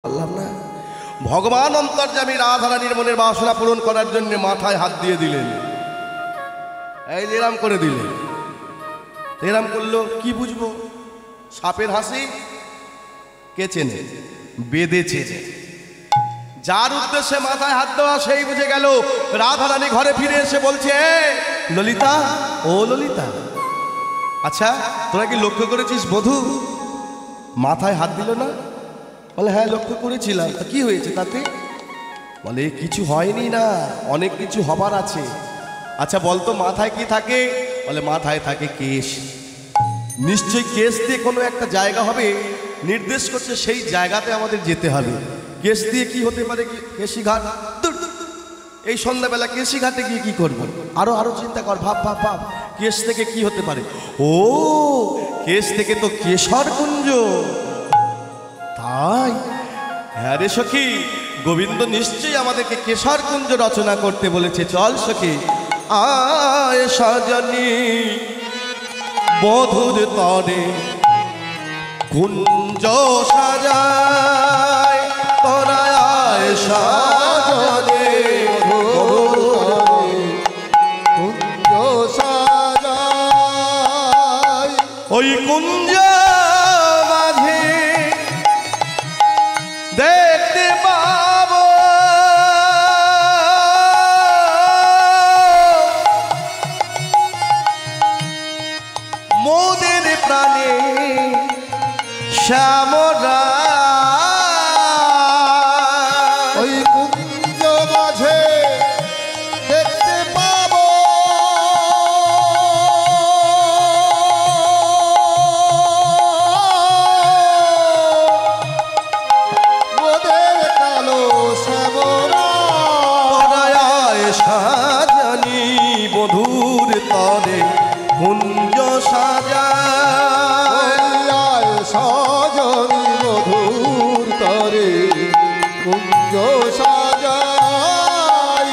পারলাম না। ভগবান অন্তর্যামী রাধারানীর মনের বাসনা পূরণ করার জন্য মাথায় হাত দিয়ে দিলেন, এই এরাম করে দিলেন। এরাম করলো কি বুঝবো? সাপের হাসি কে চেনে? বেদে চেনে। যার উদ্দেশ্যে মাথায় হাত দেওয়া সেই বুঝে গেল। রাধারানী ঘরে ফিরে এসে বলছে, ললিতা, ও ললিতা, আচ্ছা তোরা কি লক্ষ্য করেছিস বধূ মাথায় হাত দিল না? বলে হ্যাঁ লক্ষ্য করেছিলাম। কি হয়েছে তাতে? বলে কিছু হয়নি, না অনেক কিছু হবার আছে। আচ্ছা বলতো মাথায় কি থাকে? বলে মাথায় থাকে কেশ। নিশ্চয়ই কেশ দিয়ে কোনো একটা জায়গা হবে, নির্দেশ করছে সেই জায়গাতে আমাদের যেতে হবে। কেশ দিয়ে কি হতে পারে? কেশিঘাট। এই সন্ধ্যাবেলা কেশিঘাটে গিয়ে কি করবো? আরো চিন্তা কর, ভাব ভাব ভাব, কেশ থেকে কি হতে পারে? ও কেশ থেকে তো কেশর কুঞ্জ। তাই? হ্যাঁ রে সখী, গোবিন্দ নিশ্চয়ই আমাদেরকে কেশর কুঞ্জ রচনা করতে বলেছে। চল সখী, আয় সাজানি বধুর তরে কুঞ্জ সাজায়, তোরা আয় সাজানি কুঞ্জ সাজায়। ওই কুঞ্জ মাঝে দেখতে পাবো মোদের প্রাণে শ্যামরা। ওই কুঞ্জ মাঝে দেখতে পাবো মোদের কালো শ্যামরা। সাজানি বধুর তরে কুঞ্জ সাজায়, সাজনি মধুর তরে কুঞ্জ সাজাই।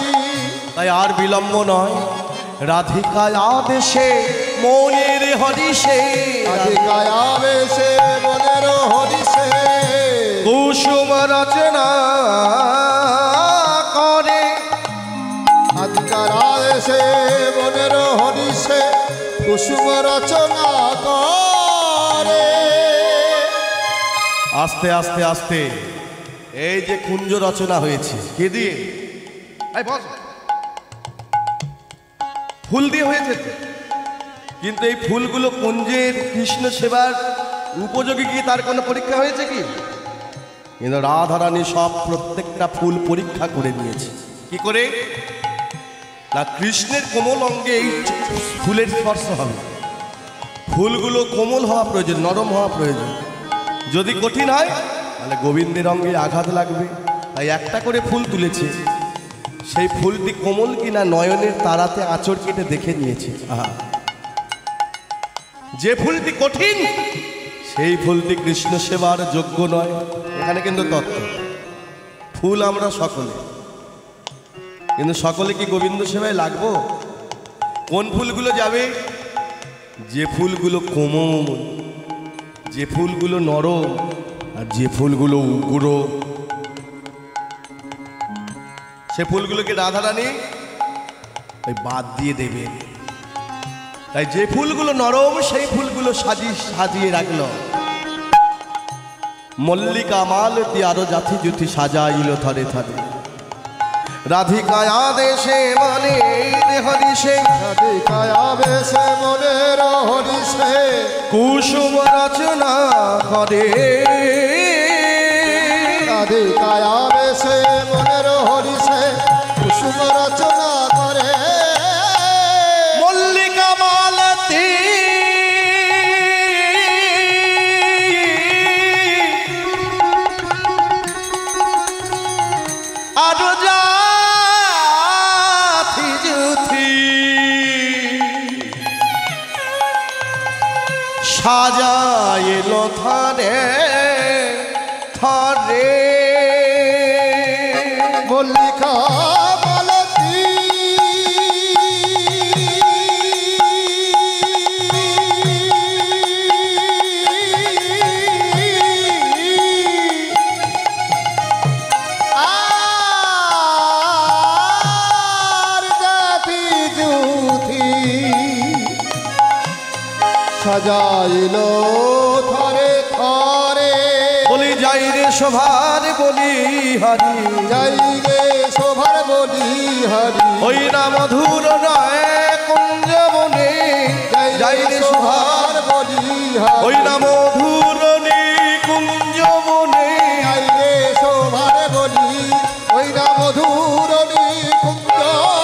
তাই আর বিলম্ব নয়, রাধিকায় আদেশে মনের হরিষে, রাধিকায় আবেশে মনের হরিষে কুসুম রচনা করে। রাধিকার আদেশে মনের হরিষে কুসুম রচনা করে। আস্তে আস্তে আস্তে এই যে কুঞ্জ রচনা হয়েছে, কে দিয়ে? ফুল দিয়ে হয়েছে তো। কিন্তু এই ফুলগুলো কুঞ্জের কৃষ্ণ সেবার উপযোগী কি তার কোনো পরীক্ষা হয়েছে কি? কিন্তু রাধারানী সব প্রত্যেকটা ফুল পরীক্ষা করে নিয়েছে। কি করে? না কৃষ্ণের কোমল অঙ্গে এই ফুলের স্পর্শ হবে। ফুলগুলো কোমল হওয়া প্রয়োজন, নরম হওয়া প্রয়োজন। যদি কঠিন হয় তাহলে গোবিন্দের অঙ্গে আঘাত লাগবে। তাই একটা করে ফুল তুলেছে, সেই ফুলটি কোমল কিনা নয়নের তারাতে আঁচড় কেটে দেখে নিয়েছে। আহা, যে ফুলটি কঠিন সেই ফুলটি কৃষ্ণ সেবার যোগ্য নয়। এখানে কিন্তু তত্ত্ব। ফুল আমরা সকলে, কিন্তু সকলে কি গোবিন্দ সেবায় লাগবো? কোন ফুলগুলো যাবে? যে ফুলগুলো কোমল, যে ফুলগুলো নরম, আর যে ফুলগুলো উগ্র, সে ফুলগুলোকে রাধারানী ওই বাদ দিয়ে দেবে। তাই যে ফুলগুলো নরম সেই ফুলগুলো সাজিয়ে রাখলো। মল্লিকা মালতি আরো জাথি জুথি সাজাইল থরে থরে, রাধিকায় আদেশে মনের হরিষে, রাধিকায় আবেশে মনের হরিষে কুসুম রচনা করে। রাধিকায় আবেশে মনের হরিষে কুসুম রচনা করে। মল্লিকা মালতি আরো জাথি জুথি সাজাইল থরে থরে। মল্লিকা মালতী সাজাইল থরে থরে বলি যাই রে শোভার বলি হারি যাই রে শোভার বলি হারি ওই না মধুর নয় কুঞ্জ বনে যাই রে শোভার বলি হারি ওই না মধুর কুঞ্জ বনে যাই রে শোভার বলি ওই না মধুর কুঞ্জ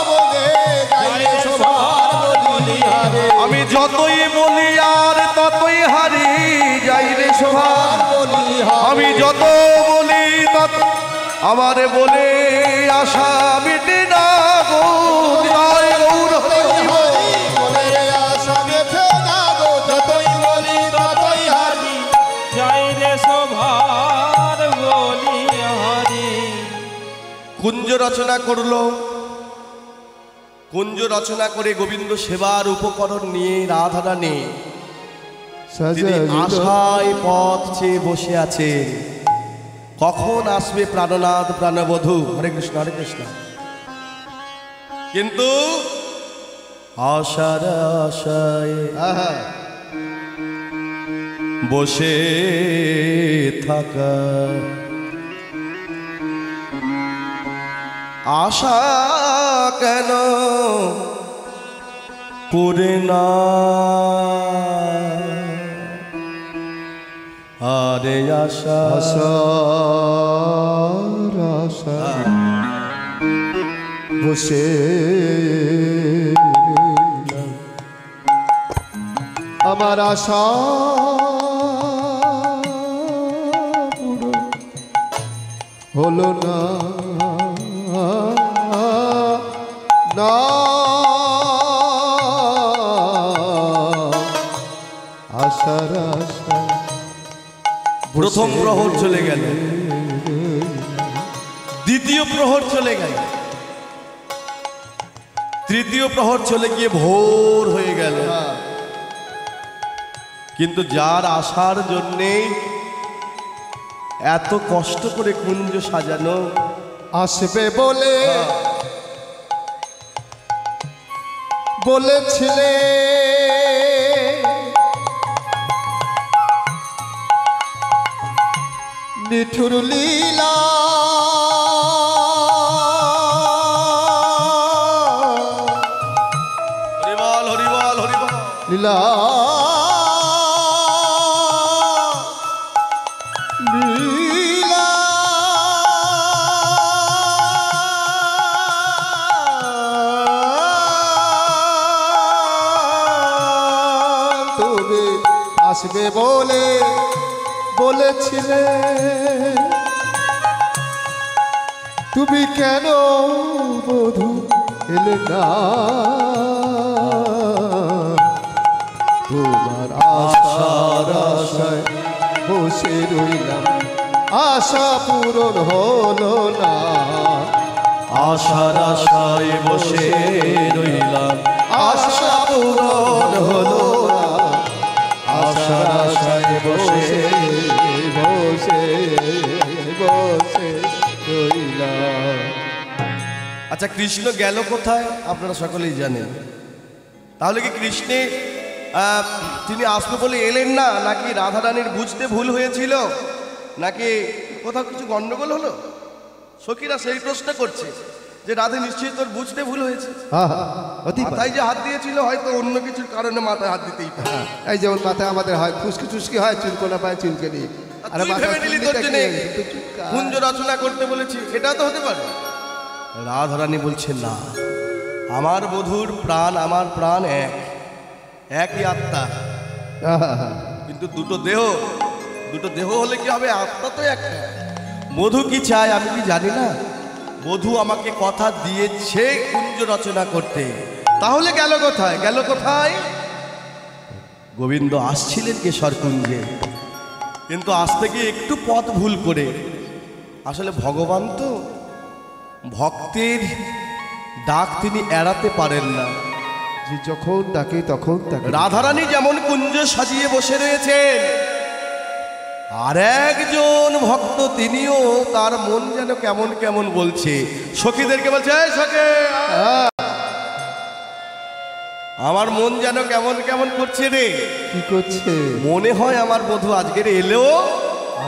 বনে যাই রে শোভার বলি হারি আমি যতই বলি আর ততই হারি যাই রে শোভার বলি হারি আমি যত বলি তত আমার বলে আশা মিটে না গো জয় গৌর মনের আশা মেথে না গো যতই বলি ততই হারি জয় রে শোভার বলি হরি। কুঞ্জ রচনা করলো, কুঞ্জ রচনা করে গোবিন্দ সেবার উপকরণ নিয়ে রাধারানী তিনি আশায় পথ চেয়ে বসে আছে, কখন আসবে প্রাণনাথ প্রাণবধূ। হরে কৃষ্ণ হরে কৃষ্ণ। কিন্তু আশার আশায় বসে থাকা, আশা কেন পুরে না আরে আশা আশার আশা বসে আমার আশা পুরো হলো না না আশার আশা প্রথম প্রহর চলে গেল, দ্বিতীয় প্রহর চলে গেল, তৃতীয় প্রহর চলে গিয়ে ভোর হয়ে গেল। কিন্তু যার আশার জন্যে এত কষ্ট করে কুঞ্জ সাজানো, আসবে বলে বলেছিলে নিঠুর লীলা হরিবল হরিবল হরিবল লীলা লীলা তুমি আসবে বলে বলেছিলে, তুমি কেন বধূ এলে না? তোমার আশার আশায় বসে রইলাম, আশা পূরণ হলো না। আশার আশায় বসে রইলাম, আশা পূরণ হলো না। আশার আশায় বসে বসে বসে রইলাম। আচ্ছা, কৃষ্ণ গেল কোথায় আপনারা সকলেই জানেন। তাহলে কি কৃষ্ণে তিনি আসবে বলে এলেন না, নাকি রাধারানীর বুঝতে ভুল হয়েছিল, নাকি কোথাও কিছু গন্ডগোল হলো? সখীরা সেই প্রশ্ন করছে যে রাধে নিশ্চয়ই তোর বুঝতে ভুল হয়েছে। মাথায় যে হাত দিয়েছিল হয়তো অন্য কিছুর কারণে মাথায় হাত দিতেই পারে। এই যেমন মাথায় আমাদের হয় ফুসকি টুসকি হয়, চুলকোনা পায় চুলকে নিয়ে। তুই ভেবে নিলি তোর জন্যে কুঞ্জ রচনা করতে বলেছি, এটা তো হতে পারে। রাধারানী বলছে না, আমার বধূর প্রাণ আমার প্রাণ এক, একই আত্মা, কিন্তু দুটো দেহ, দুটো দেহ হলে কি হবে? আত্মা তো একটা। বধূ কি চায় আমি কি জানি না? বধূ আমাকে কথা দিয়েছে কুঞ্জ রচনা করতে, তাহলে গেল কোথায়? গেল কোথায়? গোবিন্দ আসছিলেন কেশর কুঞ্জে, কিন্তু আসতে গিয়ে একটু পথ ভুল করে। আসলে ভগবান তো ভক্তের ডাক তিনি এড়াতে পারেন না। যে যখন ডাকে তখন তাকে। রাধারানী যেমন কুঞ্জ সাজিয়ে বসে রয়েছেন, আর একজন ভক্ত তিনিও তার মন যেন কেমন কেমন বলছে, সখীদেরকে বলছে, এই সখী, আমার মন যেন কেমন কেমন করছে রে। কি করছে? মনে হয় আমার বধূ আজকের এলেও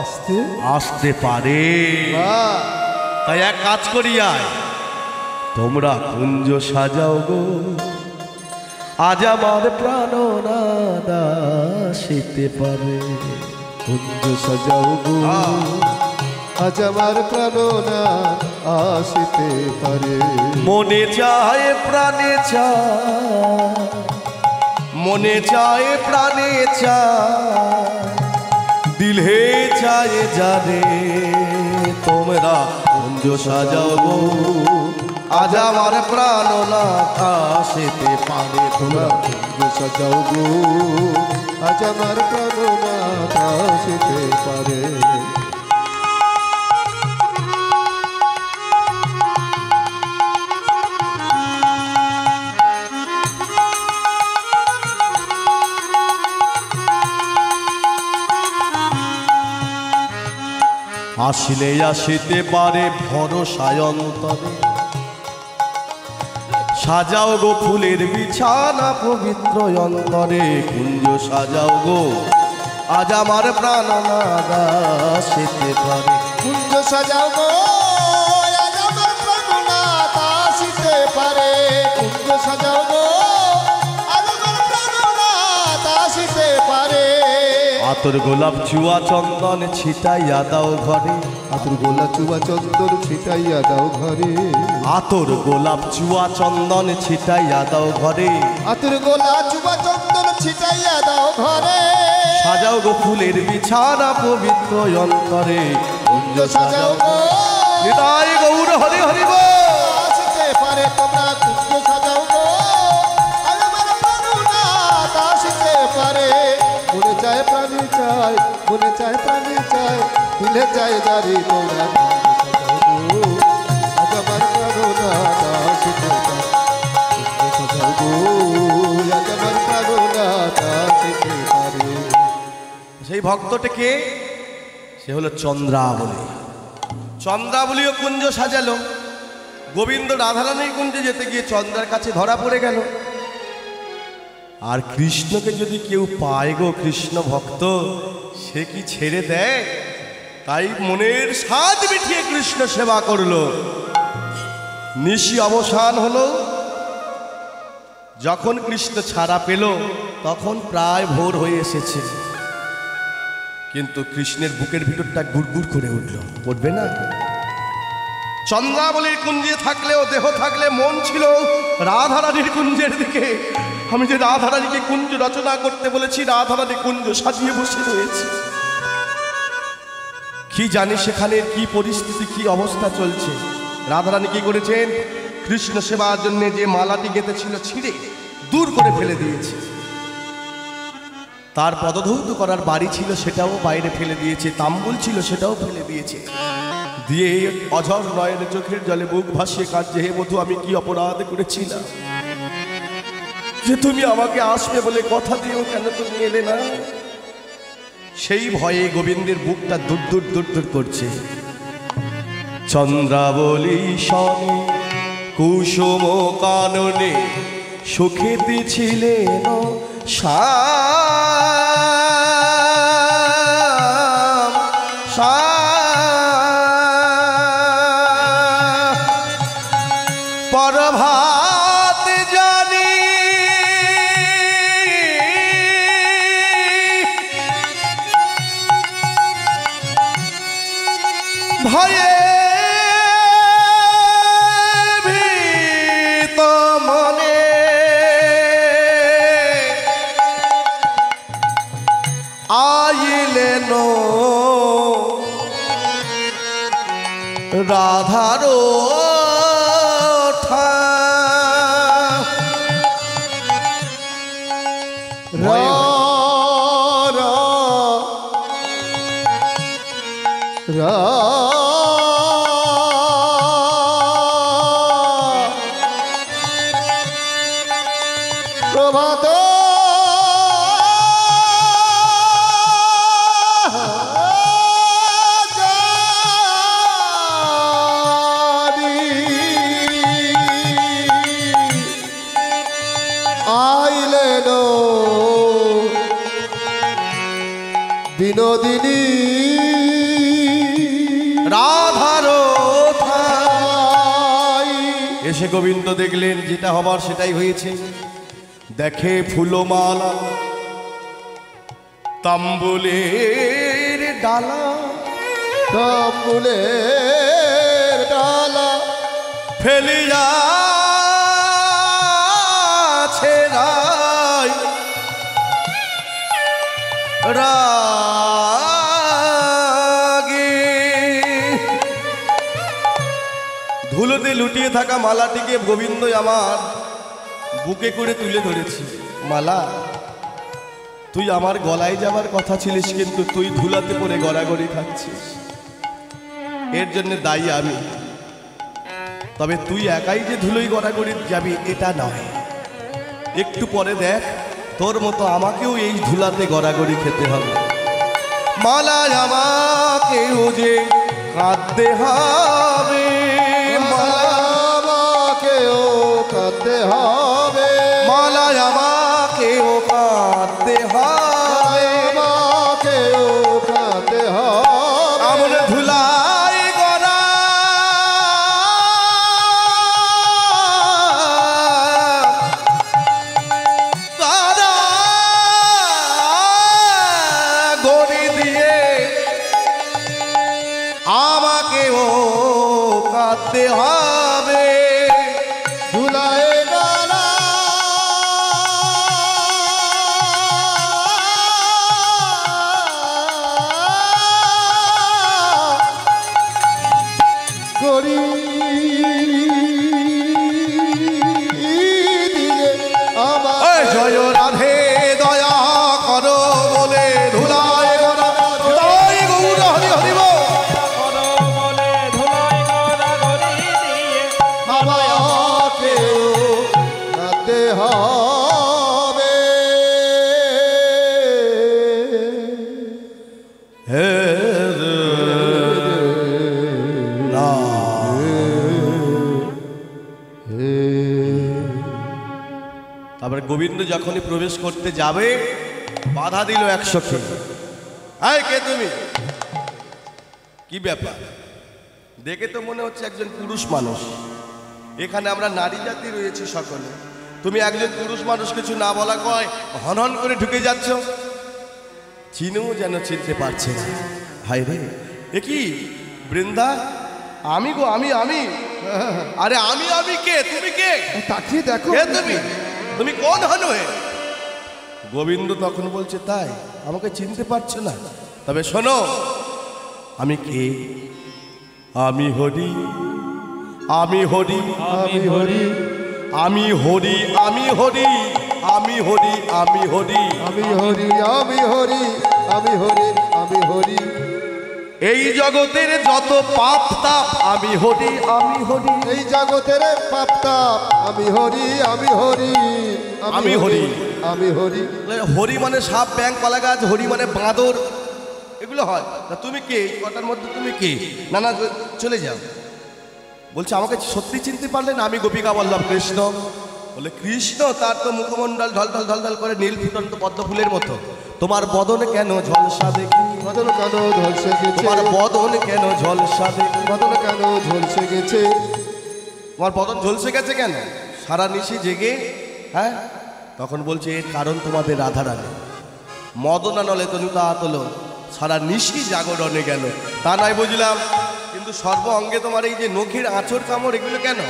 আসতে আসতে পারে। বাহ, তাই এক কাজ করি, আয় তোমরা কুঞ্জ সাজাও গো, আজ আমার প্রাণনাদ আসিতে পারে। কুঞ্জ সাজাও গো, আজ আমার প্রাণনাথ আসিতে পারে। মনে চায় প্রাণে চায়, মনে চায় প্রাণে চায়, দিলে চায় জানে তোমরা কুঞ্জ সাজাও গো, আজ আমার প্রাণনাথ আসিতে পারে। তোমরা কুঞ্জ সাজাও গো, আজ আমার প্রাণনাথ আসিতে পারে। আসিলে আসিতে পারে ভরসায় অন্তরে, সাজাও গো ফুলের বিছানা পবিত্র অন্তরে। কুঞ্জ সাজাও গো, আজ আমার প্রাণনাদ আসিতে পারে। কুঞ্জ সাজাও গো, আজ আমার প্রাণনাথ আসিতে পারে। কুঞ্জ সাজাও গো, আজ আমার প্রাণনাথ আসিতে পারে। আতর গোলাপ চুয়া চন্দন ছিটাইয়া দাও ঘরে, আতুর গোলা চুবা চন্দন ছিটাইয়া দাও ঘরে। আতর গোলাপ চুয়া চন্দন ছিটাইয়া দাও ঘরে। আতুর গোলা চুবা চন্দন ছিটাইয়া দাও ঘরে। সাজাও গো ফুলের বিছানা পবিত্র অন্তরে। কুঞ্জ সাজাও গো, নিতাই গৌর হরি হরি বল। আসিতে পারে তোমরা কুঞ্জ সাজাও গো, আজ আমার প্রাণনাথ আসিতে পারে। মনে চায় প্রাণী চায়, মনে চায় প্রাণী চায়, দিলে চায় জারি তোমরা কুঞ্জ সাজাও গো, আজ আমার প্রাণনাথ আসিতে পারে। কুঞ্জ সাজাও গো, আজ আমার প্রাণনাথ আসিতে পারে। সেই ভক্তটাকে, সে হলো চন্দ্রাবলী। চন্দ্রাবলীও কুঞ্জ সাজালো। গোবিন্দ রাধারানীর কুঞ্জে যেতে গিয়ে চন্দ্রার কাছে ধরা পড়ে গেল। আর কৃষ্ণকে যদি কেউ পায় গো, কৃষ্ণ ভক্ত, সে কি ছেড়ে দেয়? তাই মনের স্বাদ মিটিয়ে কৃষ্ণ সেবা করলো। নিশি অবসান হলো। যখন কৃষ্ণ ছাড়া পেল তখন প্রায় ভোর হয়ে এসেছে, কিন্তু কৃষ্ণের বুকের ভিতরটা গুড়গুড় করে উঠল। উঠবে না? চন্দ্রাবলীর কুঞ্জে থাকলেও, দেহ থাকলে মন ছিল রাধারানীর কুঞ্জের দিকে। আমি যে রাধারানীকে কুঞ্জ রচনা করতে বলেছি, রাধারানী কুঞ্জ সাজিয়ে বসে রয়েছে। কি জানি সেখানে কি পরিস্থিতি, কি অবস্থা চলছে। রাধারানী কি করেছেন? কৃষ্ণ সেবার জন্য যে মালাটি গেঁথেছিল ছিঁড়ে দূর করে ফেলে দিয়েছে। তার পদধৌত করার বাড়ি ছিল সেটাও বাইরে ফেলে দিয়েছে, তাম্বুল ছিল সেটাও ফেলে দিয়েছে। দিয়ে অঝর নয়নের চোখের জলে বুক ভাসিয়ে কাঁদছে, হে বধূ, আমি কি অপরাধ করেছিলাম যে তুমি আমাকে আসবে বলে কথা দিয়েও কেন তুমি এলে না? সেই ভয়ে গোবিন্দের বুকটা দূর দূর দূর দূর করছে। চন্দ্রাবলী শনি কুসুম কাননে সুখেতে ছিলেন শ্যাম শ্যাম পরভাত জানি ভয়ে ভীত মনে আইলেন রাধারো প্রভাত জানি বিনোদিনী রাধার ঠাই। এসে গোবিন্দ দেখলেন যেটা হবার সেটাই হয়েছে। দেখে ফুলমালা তাম্বুলের ডালা, তাম্বুলের ডালা ফেলিয়া ছেড়াই রাগে। ধুলোতে লুটিয়ে থাকা মালাটিকে গোবিন্দ আমার বুকে করে তুলে ধরেছি। মালা, তুই আমার গলায় যাবার কথা ছিলিস, কিন্তু তুই ধুলাতে পড়ে গড়াগড়ি খাচ্ছিস। এর জন্য দায়ী আমি। তবে তুই একাই যে ধুলোই গড়াগড়ি যাবি এটা নয়, একটু পরে দেখ তোর মতো আমাকেও এই ধুলাতে গড়াগড়ি খেতে হবে। মালা, আমাকেও যে কাঁদতে হবে। মালা, আমাকেও কাঁদতে হবে। মালা, আমাকেও কাঁদতে হবে। আমাকেও কাঁদতে হবে। আমন ধুলাই গড়া তারা গড়ি দিয়ে আমাকেও কাঁদতে হবে। ধুলায় গলা গড়ি দিয়ে আমার ওই জয় রাধে দয়া করো বলে ধুলায় গড়া জয় গৌর হরি হরি বল। করো বলে ধুলাই গড়াগড়ি দিয়ে আমাকেও কাঁদতে হবে। হে না তারপরে গোবিন্দ যখনই প্রবেশ করতে যাবে বাধা দিল 100 কে। এই কে তুমি? কি ব্যাপার? দেখে তো মনে হচ্ছে একজন পুরুষ মানুষ। এখানে আমরা নারী জাতি রয়েছি সকলে, তুমি একজন পুরুষ মানুষ কিছু না বলা কয় হনহন করে ঢুকে যাচ্ছ। চিনেও যেন চিনতে পারছে না। হাই রে, এ কি বৃন্দা? আমি গো, আমি আরে আমি কে? তুমি কে? তাকিয়ে দেখো। কে তুমি? তুমি কোন হনু হে? গোবিন্দ তখন বলছে তাই আমাকে চিনতে পারছো না? তবে শোনো, আমি কে? আমি হরি, আমি হরি, আমি হরি, আমি হরি, আমি হরি, আমি হরি, আমি হরি। আমি হরি, আমি হরি, আমি হরি, আমি হরি। এই জগতের যত পাপ তাপ আমি হরি, আমি হরি। এই জগতের পাপ তাপ আমি হরি, আমি হরি, আমি হরি। আমি হরি। হরি মানে সাপ, ব্যাং, কলা গাছ, হরি মানে বাঁদর, এগুলো হয় না। তুমি কে? কটার মধ্যে তুমি কে? না না, চলে যাও। বলছে আমাকে সত্যি চিনতে পারলে না? আমি গোপিকা বল্লভ কৃষ্ণ। বলে কৃষ্ণ? তার তো মুখমণ্ডল ঢলঢল ঢলঢল করে নীল ফুটন্ত পদ্ম ফুলের মতো। তোমার বদনে কেন ঝলসা দেখি? বদন কেন ঝলসে গেছে? তোমার বদনে কেন ঝলসা দেখি? বদন কেন ঝলসে গেছে? তোমার বদন ঝলসে গেছে কেন? সারা নিশি জেগে, হ্যাঁ? তখন বলছে এর কারণ তোমাদের রাধারানী। মদনা নলে তনুতা আতলো, সারা নিশি জাগরণে গেল। তা নয় বুঝলাম, কিন্তু সর্ব অঙ্গে তোমার এই যে নখের আঁচড় কামড়, এগুলো কেন?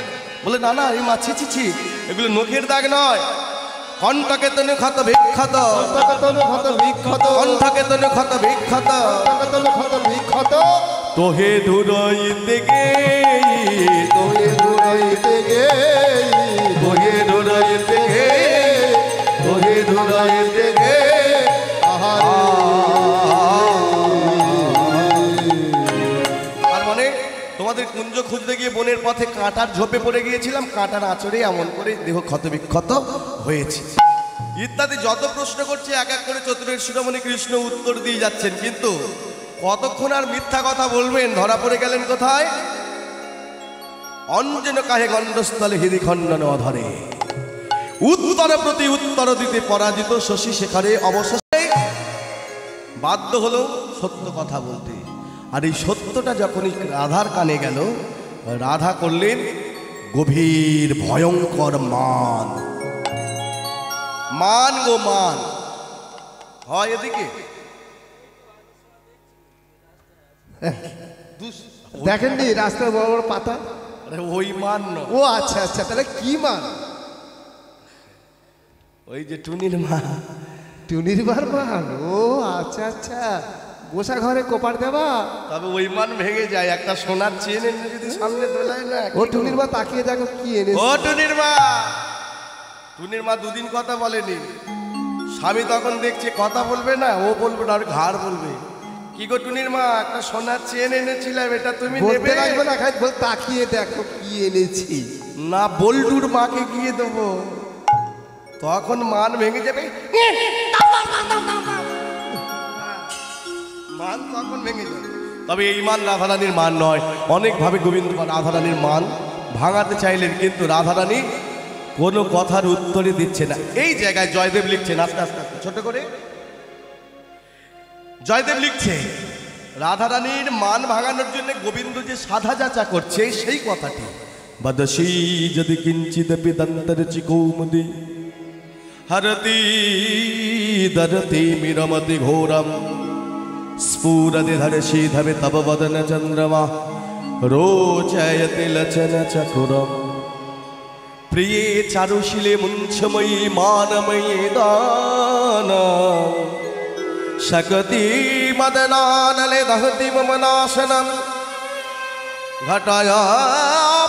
বলে না না, এই মাছি ছিছি, এগুলো নখের দাগ নয়। কণ্ঠকে তনু ক্ষত বিক্ষত, কতল ক্ষত বিক্ষত, কণ্ঠকে তনু ক্ষত বিক্ষত, কতল ক্ষত বিক্ষত। তোহে ধুরইতে গে, তোয়ে ধুরাইতে গে, তোহে ধুরইতে গে, তোহে ধুরইতে গে। তার মানে তোমাদের কুঞ্জ খুঁজতে গিয়ে বনের পথে কাঁটার ঝোপে পড়ে গিয়েছিলাম, কাঁটার আঁচড়ে এমন করে দেহ ক্ষত বিক্ষত হয়েছে ইত্যাদি যত প্রশ্ন করছে এক এক করে চতুরের শিরোমণি কৃষ্ণ উত্তর দিয়ে যাচ্ছেন। কিন্তু কতক্ষণ আর মিথ্যা কথা বলবেন? ধরা পড়ে গেলেন কোথায়? অঞ্জন কাহে গণ্ডস্থলে হৃদি খণ্ডন অধরে, উত্তর প্রতি উত্তর দিতে পরাজিত শশী শেখরে অবশেষে বাধ্য হলো সত্য কথা বলতে। আর এই সত্যটা যখনই রাধার কানে গেল, রাধা করলেন গভীর ভয়ঙ্কর মান। মান গো মান হয় এদিকে দেখেননি রাস্তায় বড় বড় পাতা? আরে ওই মান নয়, ও আচ্ছা আচ্ছা, তাহলে কি মান? ওই যে টুনির মা। টুনির বার মান? ও আচ্ছা আচ্ছা, গোসা ঘরে কোপার দেবা। তবে ওই মান ভেঙে যায়। একটা সোনার চেন এনে যদি সামনে দোলায় না। ও টুনির মা তাকিয়ে দেখো কি এনেছে। ও টুনির মা, টুনির মা দুদিন কথা বলেনি। স্বামী তখন দেখছে কথা বলবে না, ও বলবে না, আর ঘাড় বলবে। কি গো টুনির মা, একটা সোনার চেন এনেছিলাম, এটা তুমি বলতে নেবে? লাগবে না, খাই বল তাকিয়ে দেখো কি এনেছি। না, বল্টুর মাকে গিয়ে দেবো, তখন মান ভেঙে যাবে। মান তখন ভেঙে যাবে। তবে এই মান রাধারানীর মান নয়। অনেকভাবে গোবিন্দ রাধারানীর মান ভাঙাতে চাইলেন, কিন্তু রাধারানী কোনো কথার উত্তরে দিচ্ছে না। এই জায়গায় জয়দেব লিখছেন, আস্তে আস্তে আস্তে ছোট করে জয়দেব লিখছে, রাধারানীর মান ভাঙানোর জন্য গোবিন্দ যে সাধা যাচা করছে সেই কথাটি। বদসী যদি কিঞ্চিদপি দন্তরচি কৌমুদি হরতি দরতি মিরমতি ঘোরম স্ফুরতি ধরসি ধবে তব বদন চন্দ্রমা রোচয়তি লচন চকুরম প্রিয়ে চারুশীলে মুঞ্ছময়ী মানময়ী দান শকতি মদনানলে দহতি মম নাশনম ঘটায়া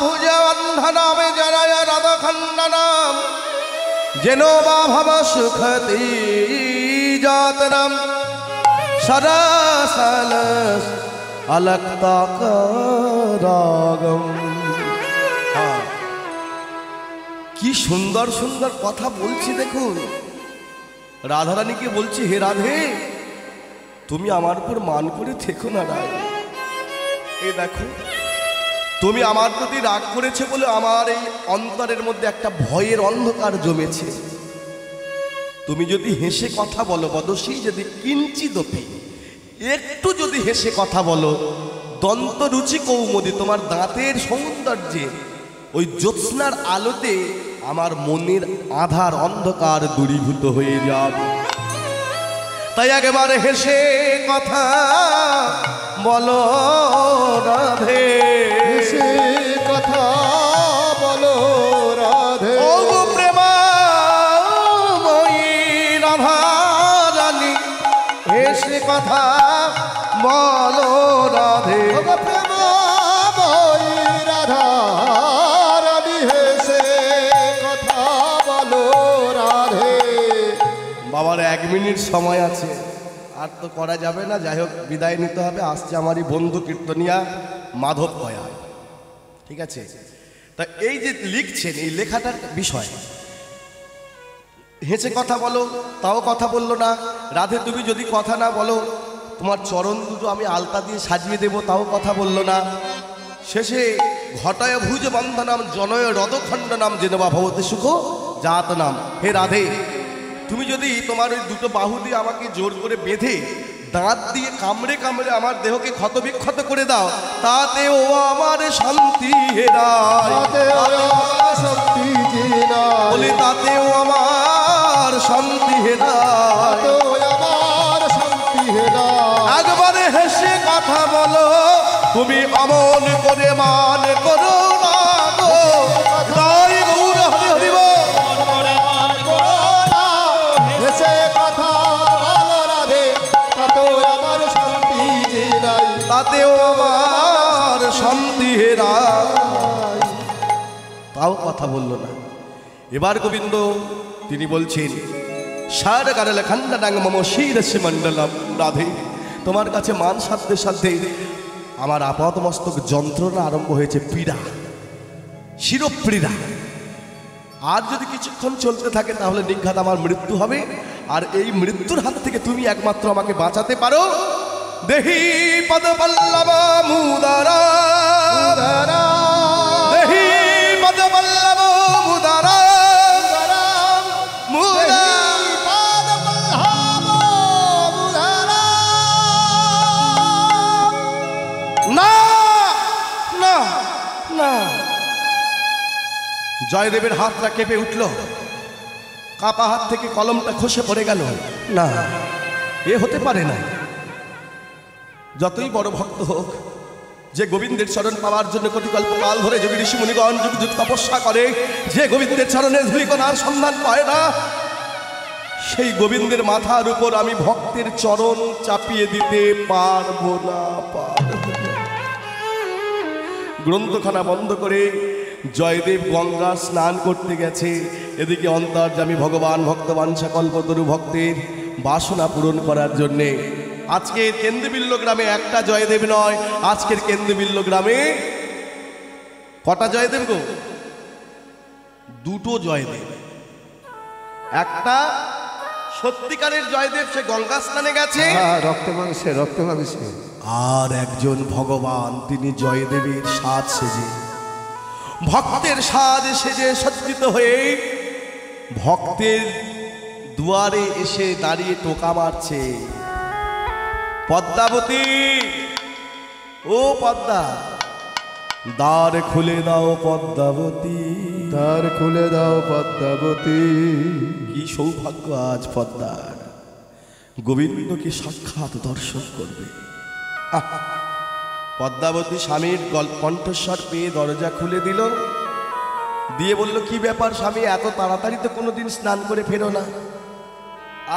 ভুজবন্ধনামে জনয় রদখণ্ডনম যেনো বা ভব সুখতি জাতনম সরসলস অলক্তাকরাগম। কি সুন্দর সুন্দর কথা বলছি দেখুন। রাধারানীকে বলছি, হে রাধে, তুমি আমার উপর মান করে থেকো না রায়। এই দেখো, তুমি আমার প্রতি রাগ করেছে বলে আমার এই অন্তরের মধ্যে একটা ভয়ের অন্ধকার জমেছে। তুমি যদি হেসে কথা বলো, বদসী যদি কিঞ্চিদপি একটু যদি হেসে কথা বলো, দন্ত রুচি কৌমুদি তোমার দাঁতের সৌন্দর্যে ওই জ্যোৎস্নার আলোতে আমার মনের আধার অন্ধকার দূরীভূত হয়ে যাবে। তাই একেবারে হেসে কথা বলো রাধে, হেসে কথা বলো রাধে। ও গো প্রেমময়ী রাধারানী, হেসে কথা বলো রাধে। ও গো প্রেমময়ী রাধারানী, হেসে কথা বলো রাধে। বাবার 1 মিনিট সময় আছে, আর তো করা যাবে না। যাই হোক, বিদায় নিতে হবে। আসছে আমারই বন্ধু কীর্তনিয়া মাধব কয়া, ঠিক আছে? তা এই যে লিখছেন, এই লেখাটার বিষয়, হেসে কথা বলো, তাও কথা বললো না। রাধে, তুমি যদি কথা না বলো, তোমার চরণ দুটো আমি আলতা দিয়ে সাজিয়ে দেব, তাও কথা বললো না। শেষে ঘটায় ভুজ বন্ধনাম জনয় রদখণ্ডনাম জেনবা ভবতে সুখ জাত নাম। হে রাধে, তুমি যদি তোমার ওই দুটো বাহু দিয়ে আমাকে জোর করে বেঁধে দাঁত দিয়ে কামড়ে কামড়ে আমার দেহকে ক্ষত বিক্ষত করে দাও, তাতেও আমার শান্তি হেরায়। শক্তি জিনায়, বলি তাতেও আমার শান্তি হেরায়। আমার শান্তি হেরায়। একবারে হেসে কথা বলো, তুমি অমন করে মান করো না গো। তাই গৌর হরি হরি বল। হেসে কথা বলো রাধে, তাতেও আমার শান্তি জিনায়। তাতেও আমার শান্তি হেরায়। তাও কথা বলল না। এবার গোবিন্দ তিনি বলছেন, সার গারেল খান্ডা ডাঙ্গ মম শিরসে মণ্ডলম। রাধে, তোমার কাছে মান সাধতে সাধতে আমার আপাত মস্তক যন্ত্রণা আরম্ভ হয়েছে, পীড়া, শিরপীড়া। আর যদি কিছুক্ষণ চলতে থাকে তাহলে নিঘাত আমার মৃত্যু হবে। আর এই মৃত্যুর হাত থেকে তুমি একমাত্র আমাকে বাঁচাতে পারো। দেহি পদপল্লব মুদারা, দেহি পদপল্লব মুদারা, মুদারা। জয়দেবের হাতটা কেঁপে উঠল, কাপা হাত থেকে কলমটা খসে পড়ে গেল। না, এ হতে পারে না। যতই বড় ভক্ত হোক, যে গোবিন্দের চরণ পাওয়ার জন্য কোটি কল্পকাল ধরে যোগী ঋষি মুনিগণ যুগ যুগ তপস্যা করে, যে গোবিন্দের চরণে ধূলিকণার সন্ধান পায় না, সেই গোবিন্দের মাথার উপর আমি ভক্তের চরণ চাপিয়ে দিতে পারবো না। গ্রন্থখানা বন্ধ করে জয়দেব গঙ্গা স্নান করতে গেছে। এদিকে অন্তর্যামী ভগবান ভক্তবাঞ্ছা কল্পতরু ভক্তের বাসনা পূরণ করার জন্যে আজকের কেন্দ্রবিল্ল গ্রামে একটা জয়দেব নয়, আজকের কেন্দ্রবিল্ল গ্রামে কটা জয়দেব গো? দুটো জয়দেব। একটা সত্যিকারের জয়দেব, সে গঙ্গা স্নানে গেছে, রক্ত মাংসে রক্ত মাংসে। আর একজন ভগবান, তিনি জয়দেবের সাজ সেজে, ভক্তের সাজ সেজে সজ্জিত হয়ে ভক্তের দুয়ারে এসে দাঁড়িয়ে টোকা মারছে। পদ্মাবতী, ও পদ্মা, দ্বার খুলে দাও পদ্মাবতী, দ্বার খুলে দাও পদ্মাবতী। কি সৌভাগ্য আজ পদ্মার, গোবিন্দকে সাক্ষাৎ দর্শন করবে। পদ্মাবতী স্বামীর কণ্ঠস্বর পেয়ে দরজা খুলে দিল, দিয়ে বলল, কি ব্যাপার স্বামী, এত তাড়াতাড়ি তো কোনোদিন স্নান করে ফেরো না,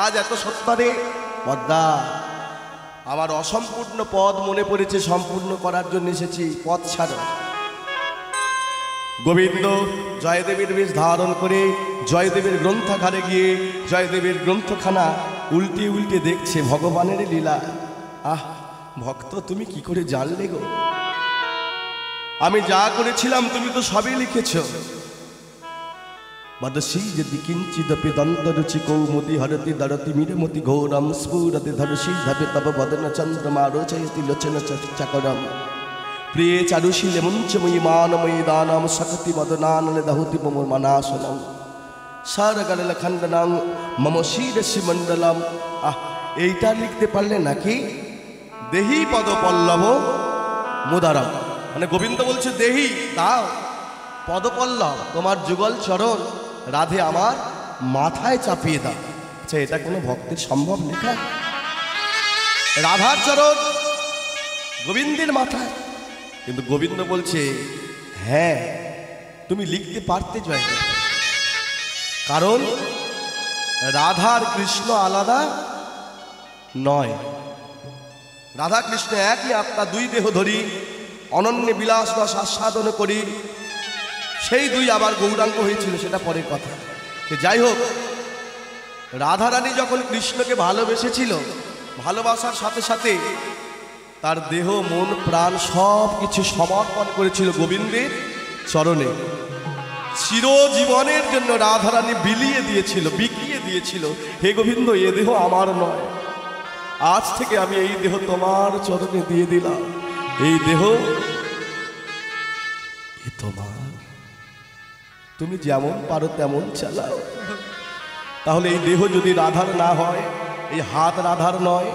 আজ এত সত্তরে? পদ্মা, আমার অসম্পূর্ণ পদ মনে পড়েছে, সম্পূর্ণ করার জন্য এসেছি, পথ ছাড়ো। গোবিন্দ জয়দেবের বেশ ধারণ করে জয়দেবের গ্রন্থাগারে গিয়ে জয়দেবের গ্রন্থখানা উল্টে উল্টে দেখছে ভগবানের লীলা। আহ ভক্ত, তুমি কি করে জানলে গো? আমি যা করেছিলাম তুমি তো সবই লিখেছ। বদসী যদি কিঞ্চিদপি দন্তরুচি কৌমুদি হরতি দরতি মিরমতি ঘোরম স্ফুরতি ধরসী ধবে তব বদন চন্দ্রমা রোচয়তি লোচন চকরম প্রিয়ে চারুশীলে মুঞ্চময়ী মানময়ী দানম শক্তি মদনাননে দহুতি মম মনাসনম সারগল খণ্ডনং মম শিরসি মণ্ডলম। এইটা লিখতে পারলে নাকি? দেহি পদ পল্লব মুদারম, মানে গোবিন্দ বলছে দেহি দাও পদপল্লব, তোমার যুগল চরণ রাধে আমার মাথায় চাপিয়ে দাও। আচ্ছা, এটা কোনো ভক্তের সম্ভব লেখা? রাধার চরণ গোবিন্দের মাথায়? কিন্তু গোবিন্দ বলছে, হ্যাঁ তুমি লিখতে পারতে জয়দেব, কারণ রাধার কৃষ্ণ আলাদা নয়। রাধা কৃষ্ণ একই আত্মা, দুই দেহ ধরি অনন্য বিলাস রস আস্বাদন করি, সেই দুই আবার গৌরাঙ্গ হয়েছিল, সেটা পরের কথা। যাই হোক, রাধারানী যখন কৃষ্ণকে ভালোবেসেছিল, ভালোবাসার সাথে সাথে তার দেহ মন প্রাণ সব কিছু সমর্পণ করেছিল গোবিন্দের চরণে। চিরজীবনের জন্য রাধারানী বিলিয়ে দিয়েছিল, বিকিয়ে দিয়েছিল, হে গোবিন্দ, এ দেহ আমার নয়, আজ থেকে আমি এই দেহ তোমার চরণে দিয়ে দিলাম, এই দেহ তোমার, তুমি যেমন পারো তেমন চালাও। তাহলে এই দেহ যদি রাধার না হয়, এই হাত রাধার নয়,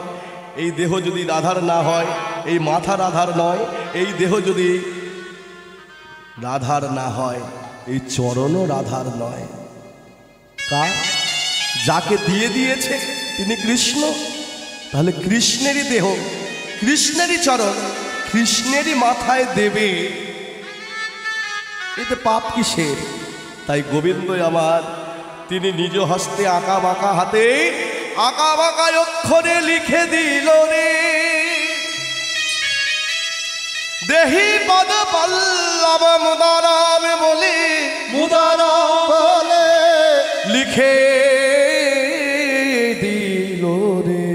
এই দেহ যদি রাধার না হয়, এই মাথা রাধার নয়, এই দেহ যদি রাধার না হয়, এই চরণও রাধার নয়। কার? যাকে দিয়ে দিয়েছে তিনি কৃষ্ণ। তাহলে কৃষ্ণেরই দেহ, কৃষ্ণেরই চরণ, কৃষ্ণেরই মাথায় দেবে, এতে পাপ কিসের? তাই গোবিন্দ আমার, তিনি নিজ হস্তে আঁকা বাঁকা হাতে আঁকা বাঁকা অক্ষরে লিখে দিল রে, দেহি পদ পল্লব মুদারাম বলে, মুদারাম বলে লিখে দিল রে,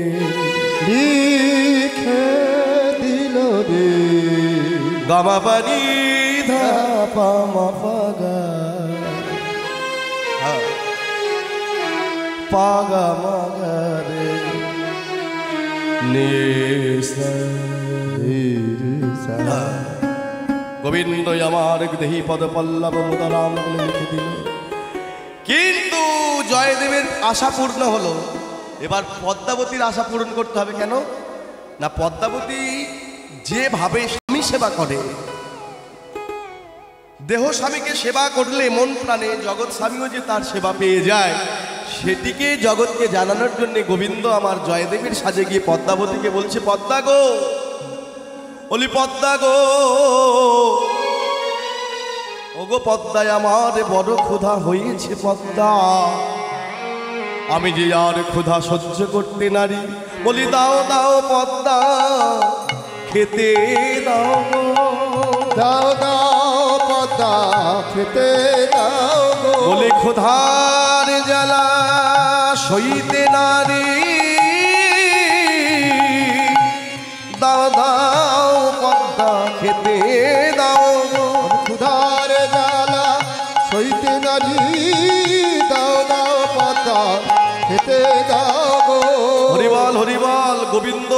লিখে দিল রে। গামাপানি ধাপা মাপাগা পাগা মাগারে নিসা। গোবিন্দ আমার দেহি পদ পল্লব মুদারাম বলে লিখে দিল। কিন্তু জয়দেবের আশা পূর্ণ হলো, এবার পদ্মাবতীর আশা পূরণ করতে হবে। কেন না, পদ্মাবতী যেভাবে স্বামী সেবা করে, দেহ স্বামীকে সেবা করলে মন প্রাণে জগৎ স্বামীও যে তার সেবা পেয়ে যায়, সেটিকে জগৎকে জানানোর জন্য গোবিন্দ আমার জয়দেবীর সাজে গিয়ে পদ্মাবতীকে বলছে, পদ্মা গো, বলি পদ্মা গো, ওগো পদ্মায় আমার বড় ক্ষুধা হয়েছে পদ্মা, আমি যে আর ক্ষুধা সহ্য করতে নারি, বলি দাও দাও পদ্মা খেতে দাও, দাও দাও পদ্মা খেতে দাও গো। বলি ক্ষুধার জ্বালা সইতে নারি, দাও দাও পদ্মা খেতে দাও গো। ক্ষুধার জ্বালা সইতে নারি, দাও দাও পদ্মা খেতে দাও গো। হরিবল হরিবল। গোবিন্দ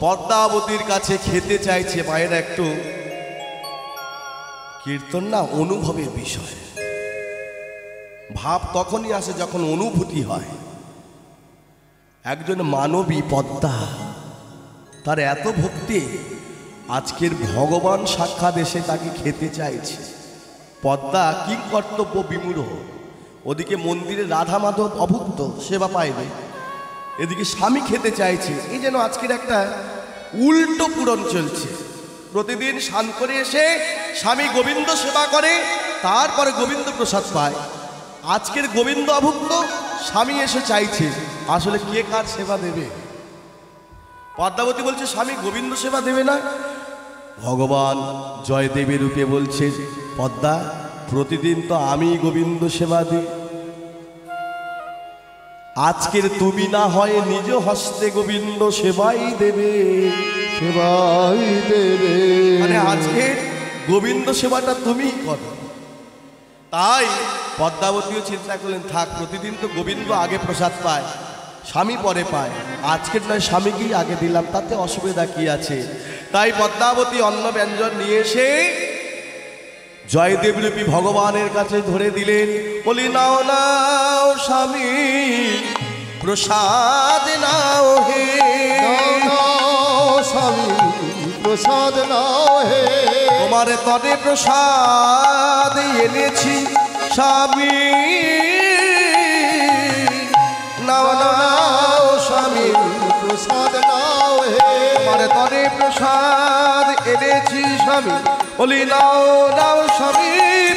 পদ্মাবতীর কাছে খেতে চাইছে। মায়ের একটু কীর্তন না অনুভবের বিষয়, ভাব তখনই আসে যখন অনুভূতি হয়। একজন মানবী পদ্মা, তার এত ভক্তি, আজকের ভগবান সাক্ষাৎ এসে তাকে খেতে চাইছে। পদ্মা কি কর্তব্য বিমূঢ়, ওদিকে মন্দিরে রাধা মাধব অভুক্ত সেবা পাইবে, এদিকে স্বামী খেতে চাইছে। এই যেন আজকের একটা উল্টো পূরণ চলছে। প্রতিদিন স্নান করে এসে স্বামী গোবিন্দ সেবা করে, তারপরে গোবিন্দ প্রসাদ পায়। আজকের গোবিন্দ অভুক্ত, স্বামী এসে চাইছে, আসলে কে কার সেবা দেবে? পদ্মাবতী বলছে স্বামী গোবিন্দ সেবা দেবে না। ভগবান জয়দেবী রূপে বলছে, পদ্মা প্রতিদিন তো আমি গোবিন্দ সেবা দিই, আজকের তুমি না হয় নিজ হস্তে গোবিন্দ সেবাই দেবে, সেবাই দেবে। মানে আজকের গোবিন্দ সেবাটা তুমিই করো। তাই পদ্মাবতীও চিন্তা করলেন, থাক প্রতিদিন তো গোবিন্দ আগে প্রসাদ পায়, স্বামী পরে পায়, আজকের নয় স্বামীকেই আগে দিলাম, তাতে অসুবিধা কি আছে? তাই পদ্মাবতী অন্ন ব্যঞ্জন নিয়ে এসে জয়দেবরূপী ভগবানের কাছে ধরে দিলেন। বলি নাও নাও স্বামী প্রসাদ নাও হে, নাও নাও স্বামী প্রসাদ নাও হে। তোমার তরে প্রসাদ এনেছি স্বামী, নাও নাও স্বামী প্রসাদ নাও হে। তোমার তরে প্রসাদ এনেছি স্বামী, বলি নাও নাও স্বামী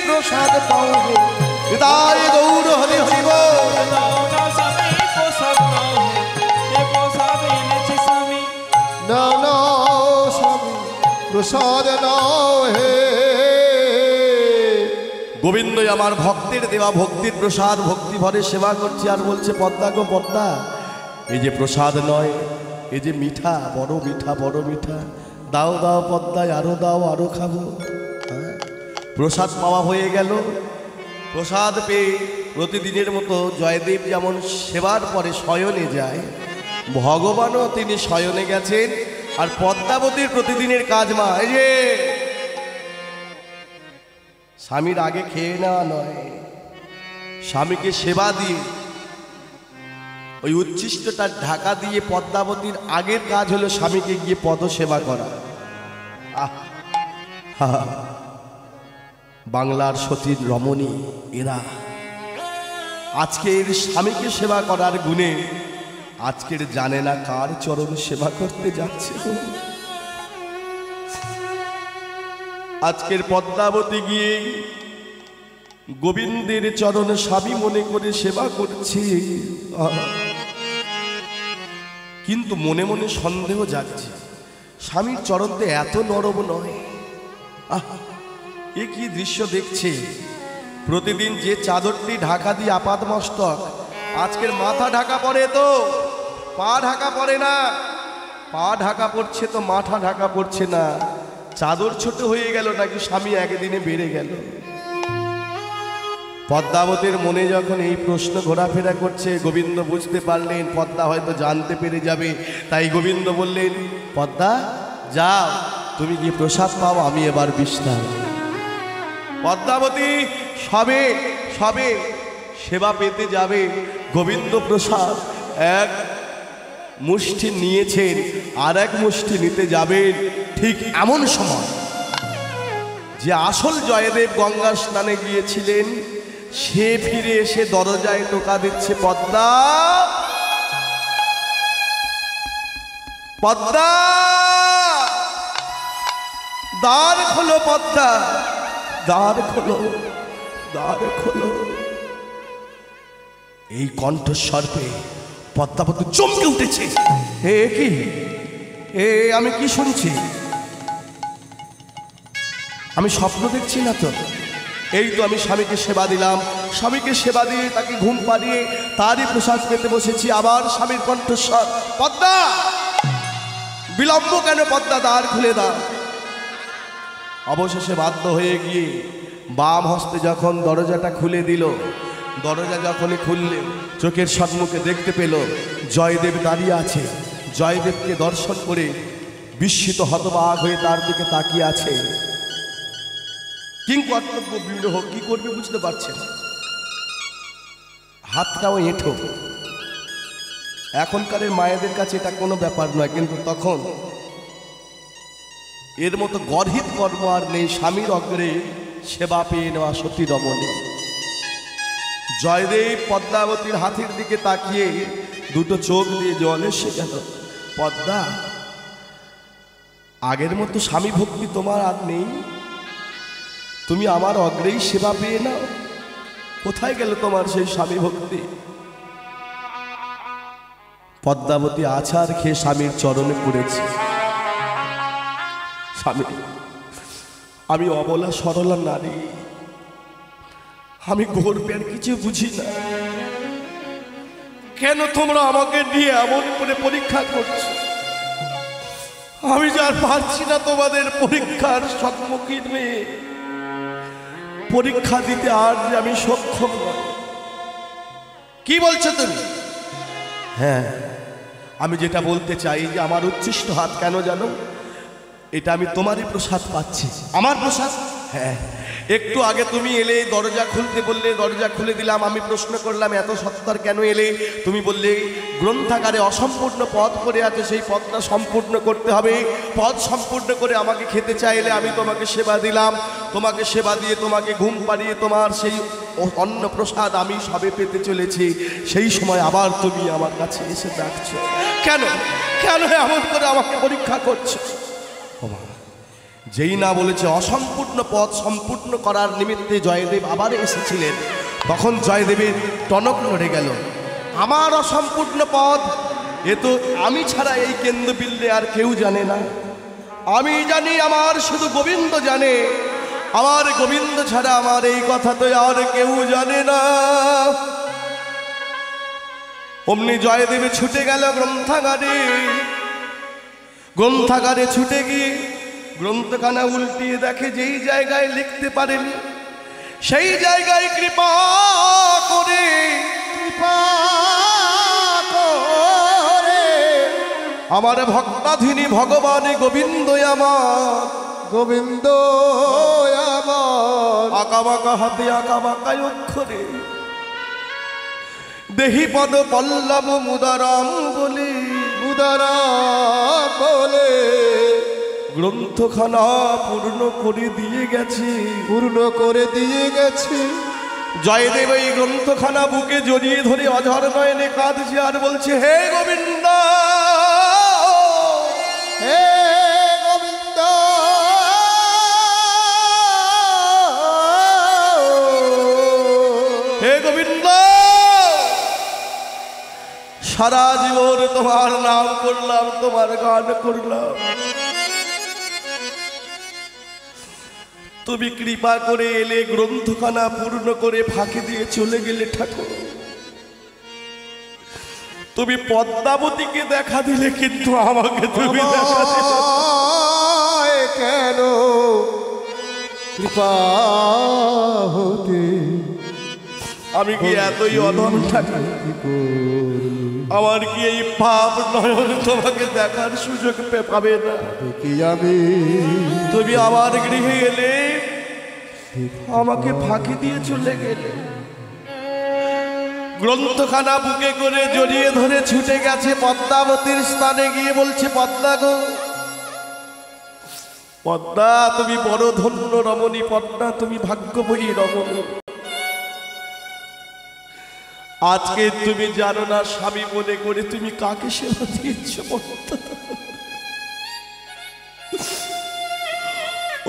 প্রসাদ পাও হে। হৃদয় গৌর হরি হরি বল। নাও নাও স্বামী প্রসাদ নাও হে, এ প্রসাদ এনেছি স্বামী। নাও নাও স্বামী প্রসাদ নাও হে। গোবিন্দই আমার ভক্তের দেওয়া ভক্তির প্রসাদ, ভক্তি ভরে সেবা করছে। আর বলছে, পদ্মা গো পদ্মা, এই যে প্রসাদ নয়, এই যে মিঠা, বড় মিঠা, বড় মিঠা, দাও দাও পদ্মায়, আরো দাও, আরো খাবো। হ্যাঁ, প্রসাদ পাওয়া হয়ে গেল। প্রসাদ পেয়ে প্রতিদিনের মতো জয়দেব যেমন সেবার পরে শয়নে যায়, ভগবানও তিনি শয়নে গেছেন। আর পদ্মাবতীর প্রতিদিনের কাজ মা, এই যে স্বামীর আগে খেয়ে নেওয়া নয়, স্বামীকে সেবা দিয়ে ওই উচ্ছিষ্টটার ঢাকা দিয়ে পদ্মাবতীর আগের কাজ হলো স্বামীকে গিয়ে পদ সেবা করা। আহ, হা, হা। বাংলার সতীর রমণী এরা আজকের স্বামীকে সেবা করার গুণে আজকের জানে না কার চরণ সেবা করতে যাচ্ছে। আজকের পদ্মাবতী গিয়ে গোবিন্দের চরণ স্বামী মনে করে সেবা করছে, কিন্তু মনে মনে সন্দেহ জাগছে, স্বামীর চরণ তো এত নরম নয়। এ কি দৃশ্য দেখছে? প্রতিদিন যে চাদরটি ঢাকা দিয়ে আপাত মস্তক, আজকের মাথা ঢাকা পড়ে তো পা ঢাকা পড়ে না, পা ঢাকা পড়ছে তো মাথা ঢাকা পড়ছে না। চাদর ছোট হয়ে গেল নাকি স্বামী একদিনে বেড়ে গেল? পদ্মাবতীর মনে যখন এই প্রশ্ন ঘোরাফেরা করছে, গোবিন্দ বুঝতে পারলেন পদ্মা হয়তো জানতে পেরে যাবে। তাই গোবিন্দ বললেন, পদ্মা যাও, তুমি কি প্রসাদ পাও, আমি এবার বিশ্রাম। পদ্মাবতী সবে সবে সেবা পেতে যাবে, গোবিন্দ প্রসাদ এক মুষ্টি নিয়েছেন, আর এক মুষ্টি নিতে যাবেন। ঠিক এমন সময় যে আসল জয়দেব গঙ্গা স্নানে গিয়েছিলেন সে ফিরে এসে দরজায় টোকা দিচ্ছে, পদ্মা পদ্মা, দ্বার খোলো পদ্মা, দ্বার খোলো, দ্বার খোলো। এই কণ্ঠস্বর পেয়ে পদ্মাবতী চমকে উঠেছে। হে কি, আমি কি শুনছি? আমি স্বপ্ন দেখছি না তো? এই তো আমি স্বামীকে সেবা দিলাম, স্বামীকে সেবা দিয়ে তাকে ঘুম পাড়িয়ে তারই প্রসাদ পেতে বসেছি। আবার স্বামীর কণ্ঠস্বর, পদ্মা, বিলম্ব কেন পদ্মা, দ্বার খুলে দাও। অবশেষে বাধ্য হয়ে গিয়ে বাম হস্তে যখন দরজাটা খুলে দিল, দরজা যখনই খুললে চোখের সম্মুখে দেখতে পেল জয়দেব দাঁড়িয়ে আছে। জয়দেবকে দর্শন করে বিস্মিত হতবাক হয়ে তার দিকে তাকিয়ে আছে। কিং কর্তব্য বিগ্রহ, কি করবে বুঝতে পারছে না। হাতটাও এঁঠো। এখনকারের মায়েদের কাছে এটা কোনো ব্যাপার নয়, কিন্তু তখন এর মতো গর্হিত কর্ম আর নেই। স্বামীর অগ্রে সেবা পেয়ে নেওয়া সতী রমণী। জয়দেব পদ্মাবতীর হাতের দিকে তাকিয়ে দুটো চোখ দিয়ে জল এসে গেল। পদ্মা, আগের মতো স্বামী ভক্তি তোমার আর নেই? তুমি আমার অগ্রেই সেবা পেয়ে নাও। কোথায় গেল তোমার সেই স্বামী ভক্তি? পদ্মাবতী আছাড় খেয়ে স্বামীর চরণে পড়েছে। স্বামী, আমি অবলা সরলা নারী, আমি গর্বের কিছু বুঝি না। কেন তোমরা আমাকে নিয়ে এমন করে পরীক্ষা করছো? আমি যা পারছি না তোমাদের পরীক্ষার সম্মুখীন হয়ে পরীক্ষা দিতে, আর যে আমি সক্ষম নই। কি বলছো তুমি? হ্যাঁ, আমি যেটা বলতে চাই যে আমার উচ্ছিষ্ট হাত কেন জানো? এটা আমি তোমারই প্রসাদ পাচ্ছি। আমার প্রসাদ? হ্যাঁ, একটু আগে তুমি এলে, দরজা খুলতে বললে, দরজা খুলে দিলাম। আমি প্রশ্ন করলাম এত সত্তর কেন এলে? তুমি বললে গ্রন্থাগারে অসম্পূর্ণ পদ পড়ে আছে, সেই পদটা সম্পূর্ণ করতে হবে। পদ সম্পূর্ণ করে আমাকে খেতে চাইলে আমি তোমাকে সেবা দিলাম। তোমাকে সেবা দিয়ে তোমাকে ঘুম পাড়িয়ে তোমার সেই অন্ন প্রসাদ আমি সবে পেতে চলেছি। সেই সময় আবার তুমি আমার কাছে এসে ডাকছো। কেন কেন এমন করে আমাকে পরীক্ষা করছো? যেই না বলেছে অসম্পূর্ণ পদ সম্পূর্ণ করার নিমিত্তে জয়দেব আবার এসেছিলেন, তখন জয়দেবের টনক নড়ে গেল। আমার অসম্পূর্ণ পদ, এ তো আমি ছাড়া এই কেন্দ্রবিন্দে আর কেউ জানে না। আমি জানি, আমার শুধু গোবিন্দ জানে। আমার গোবিন্দ ছাড়া আমার এই কথা তো আর কেউ জানে না। অমনি জয়দেবে ছুটে গেল গ্রন্থাগারে। গ্রন্থাগারে ছুটে গিয়ে গ্রন্থখানা উল্টিয়ে দেখে যেই জায়গায় লিখতে পারেন সেই জায়গায় কৃপা করে আমার ভক্তাধীনী ভগবান গোবিন্দ আমার, গোবিন্দ আমার আঁকা বাঁকা হাতে আঁকা বাঁকা অক্ষরে দেহি পদ পল্লব মুদারাম বলে, উদারাম বলে গ্রন্থখানা পূর্ণ করে দিয়ে গেছে, পূর্ণ করে দিয়ে গেছে। জয়দেব এই গ্রন্থখানা বুকে জড়িয়ে ধরে অঝর নয়নে কাঁদছে আর বলছে, হে গোবিন্দ, হে গোবিন্দ, হে গোবিন্দ, সারা জীবন তোমার নাম করলাম, তোমার গান করলাম, তুমি কৃপা করে এলে গ্রন্থখানা পূর্ণ করে ফাঁকি দিয়ে চলে গেলে ঠাকুর। তুমি পদ্মাবতীকে দেখা দিলে, কিন্তু আমাকে তুমি দেখা দিলে কেন কৃপা হতে আমি কি এতই অধম ঠাকুর? আমার কি এই পাপ নয়ন তোমাকে দেখার সুযোগ পাবে না? কি আমি তুমি আমার গৃহে এলে, আমাকে ফাঁকি দিয়ে চলে গেলে। গ্রন্থখানা বুকে করে জড়িয়ে ধরে ছুটে গেছে পদ্মাবতীর স্থানে গিয়ে বলছে, পদ্মা গো, পদ্মা তুমি বড় ধন্য রমণী, পদ্মা তুমি ভাগ্যবতী রমণী। আজকে তুমি জানো না স্বামী মনে করে তুমি কাকে সেবা দিয়েছ পদ্মা।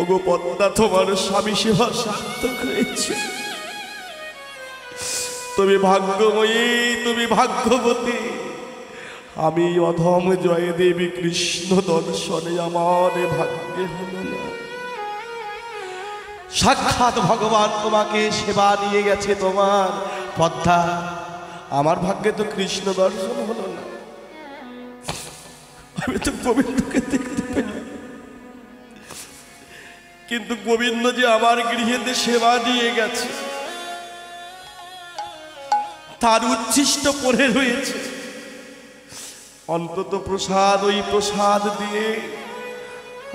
ওগো পদ্মা, তোমার স্বামী সেবা সার্থক হয়েছে। তুমি ভাগ্যময়ী, তুমি ভাগ্যবতী। আমি অধম জয়দেবী কৃষ্ণ দর্শনে আমার ভাগ্যে হলো না। সাক্ষাৎ ভগবান তোমাকে সেবা নিয়ে গেছে তোমার পদ্মা, আমার ভাগ্যে তো কৃষ্ণ দর্শন হলো না। আমি তো গোবিন্দকে দেখতে পেলাম, কিন্তু গোবিন্দ যে আমার গৃহেতে সেবা নিয়ে গেছে তার উচ্ছিষ্ট পড়ে রয়েছে। অন্তত প্রসাদ, ওই প্রসাদ দিয়ে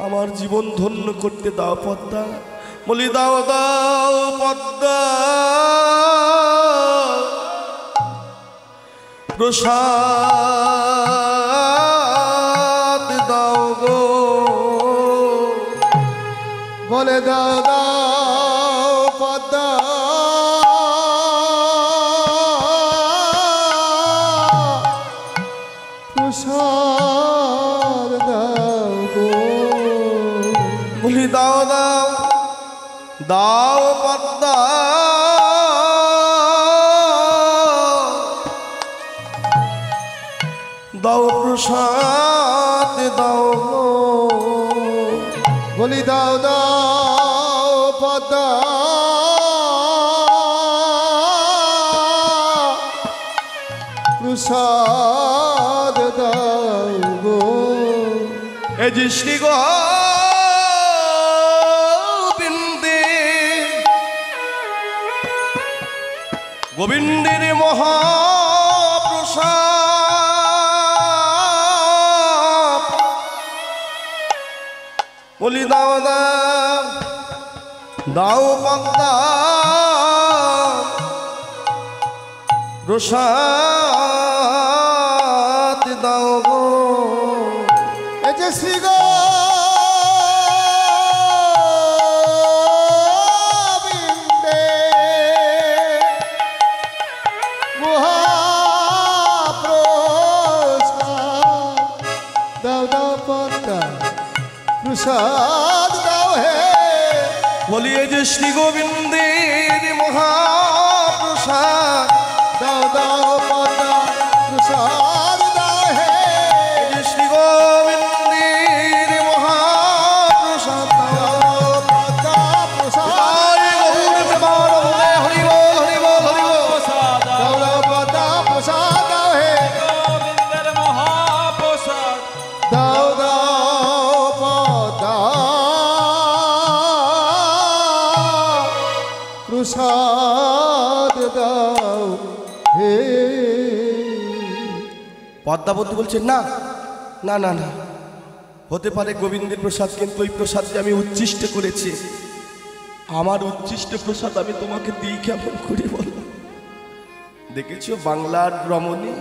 আমার জীবন ধন্য করতে দাও পদ্মা। বলি দাও দাও পদ্মা প্রসাদ দাও গো। বলে দাও দাও পদ্মা প্রসাদ দাও গো। বলি দাও দাও দাও পদ্মা দাও প্রসাদ দাও গো। বলি দাও দাও পদ্মা প্রসাদ দাও গো। এ যে শ্রী গোবিন্দের মহাপ্রসাদ। বলি দাও দাও দাও পদ্মা প্রসাদ দাও গো। এই যে শ্রী প্রসাদ দাও হে। বলিয়ে যে শ্রী গোবিন্দের মহাপ্রসাদ দাও দাও পদ্মা প্রসাদ দাও হে। শ্রী গোবিন্দের মহাপ্রসাদ দাও পদ্মা প্রসাদ হরি বল হরি বল হরি বল। দাও দাও পদ্মা প্রসাদ দাও হে। গোবিন্দের মহাপ্রসাদ দাও দাও পদ্মা প্রসাদ দাও হে। পদ্মাবতী বলছেন না না না না, হতে পারে গোবিন্দের প্রসাদ, কিন্তু ওই প্রসাদ যে আমি উচ্ছিষ্ট করেছি, আমার উচ্ছিষ্ট প্রসাদ আমি তোমাকে দিই কেমন করে বলো? দেখেছো বাংলার রমণী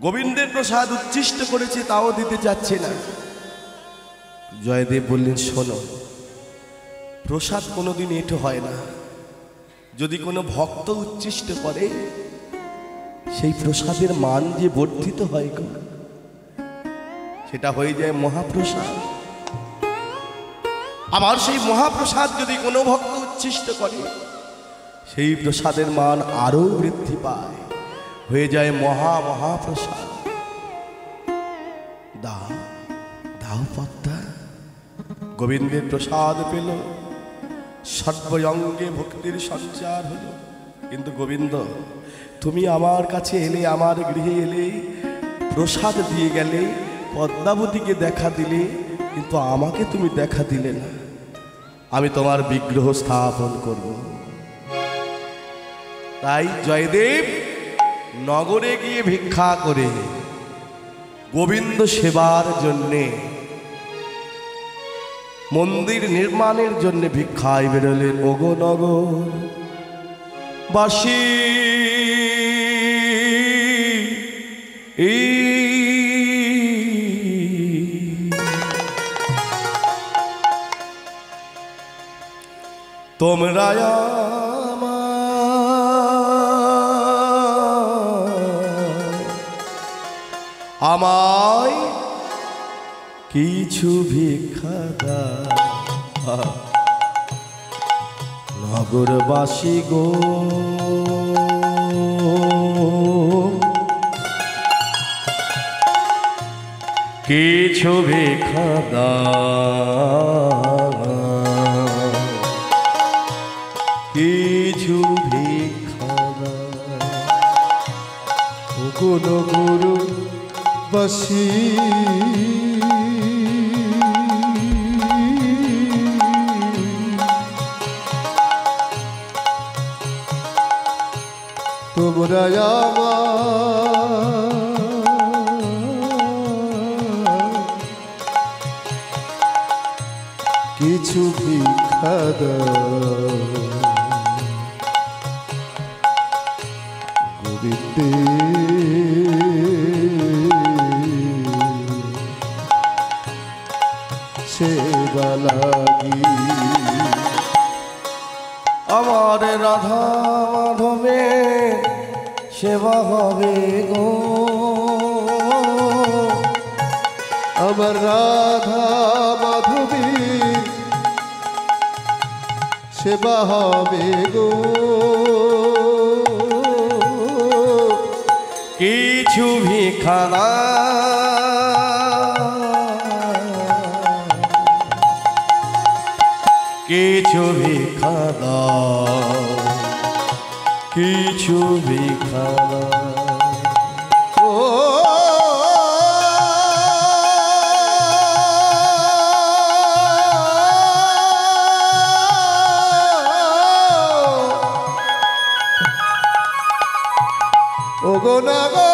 গোবিন্দের প্রসাদ উচ্ছিষ্ট করেছে, তাও দিতে চাচ্ছে না। জয়দেব বললেন শোনো, প্রসাদ কোনোদিন এঁটো হয় না। যদি কোনো ভক্ত উচ্ছিষ্ট করে, সেই প্রসাদের মান যে বর্ধিত হয় গো, সেটা হয়ে যায় মহাপ্রসাদ। আবার সেই মহাপ্রসাদ যদি কোনো ভক্ত উচ্ছিষ্ট করে, সেই প্রসাদের মান আরো বৃদ্ধি পায়, হয়ে যায় মহাপ্রসাদ। দাও দাও পদ্মা। গোবিন্দের প্রসাদ পেল, সর্বঙ্গে ভক্তির সঞ্চার হলো। কিন্তু গোবিন্দ, তুমি আমার কাছে এলে, আমার গৃহে এলে, প্রসাদ দিয়ে গেলে, পদ্মাবতীকে দেখা দিলে, কিন্তু আমাকে তুমি দেখা দিলে না। আমি তোমার বিগ্রহ স্থাপন করব। তাই জয়দেব নগরে গিয়ে ভিক্ষা করে গোবিন্দ সেবার জন্যে, মন্দির নির্মাণের জন্য ভিক্ষায় বেরোলেন। ওগো নগর বাসী, তোমরা আমায় কিছু ভিক্ষা দাও নগরবাসী গো, কিছু ভিক্ষা দাও, কিছু ভিক্ষা দাও। গুণ গুরু বসি তোমরা কিছু ভিক্ষা দাও, গোবিন্দে সেবা লাগি। আমার রাধা মাধবে সেবা হবে গো, আমার রাধা মাধবী সেবা হবে গো, কিছু ভিক্ষা দাও, কিছু ভিক্ষা দাও, কিছু ভিক্ষা দাও। ও ওগো নগরবাসী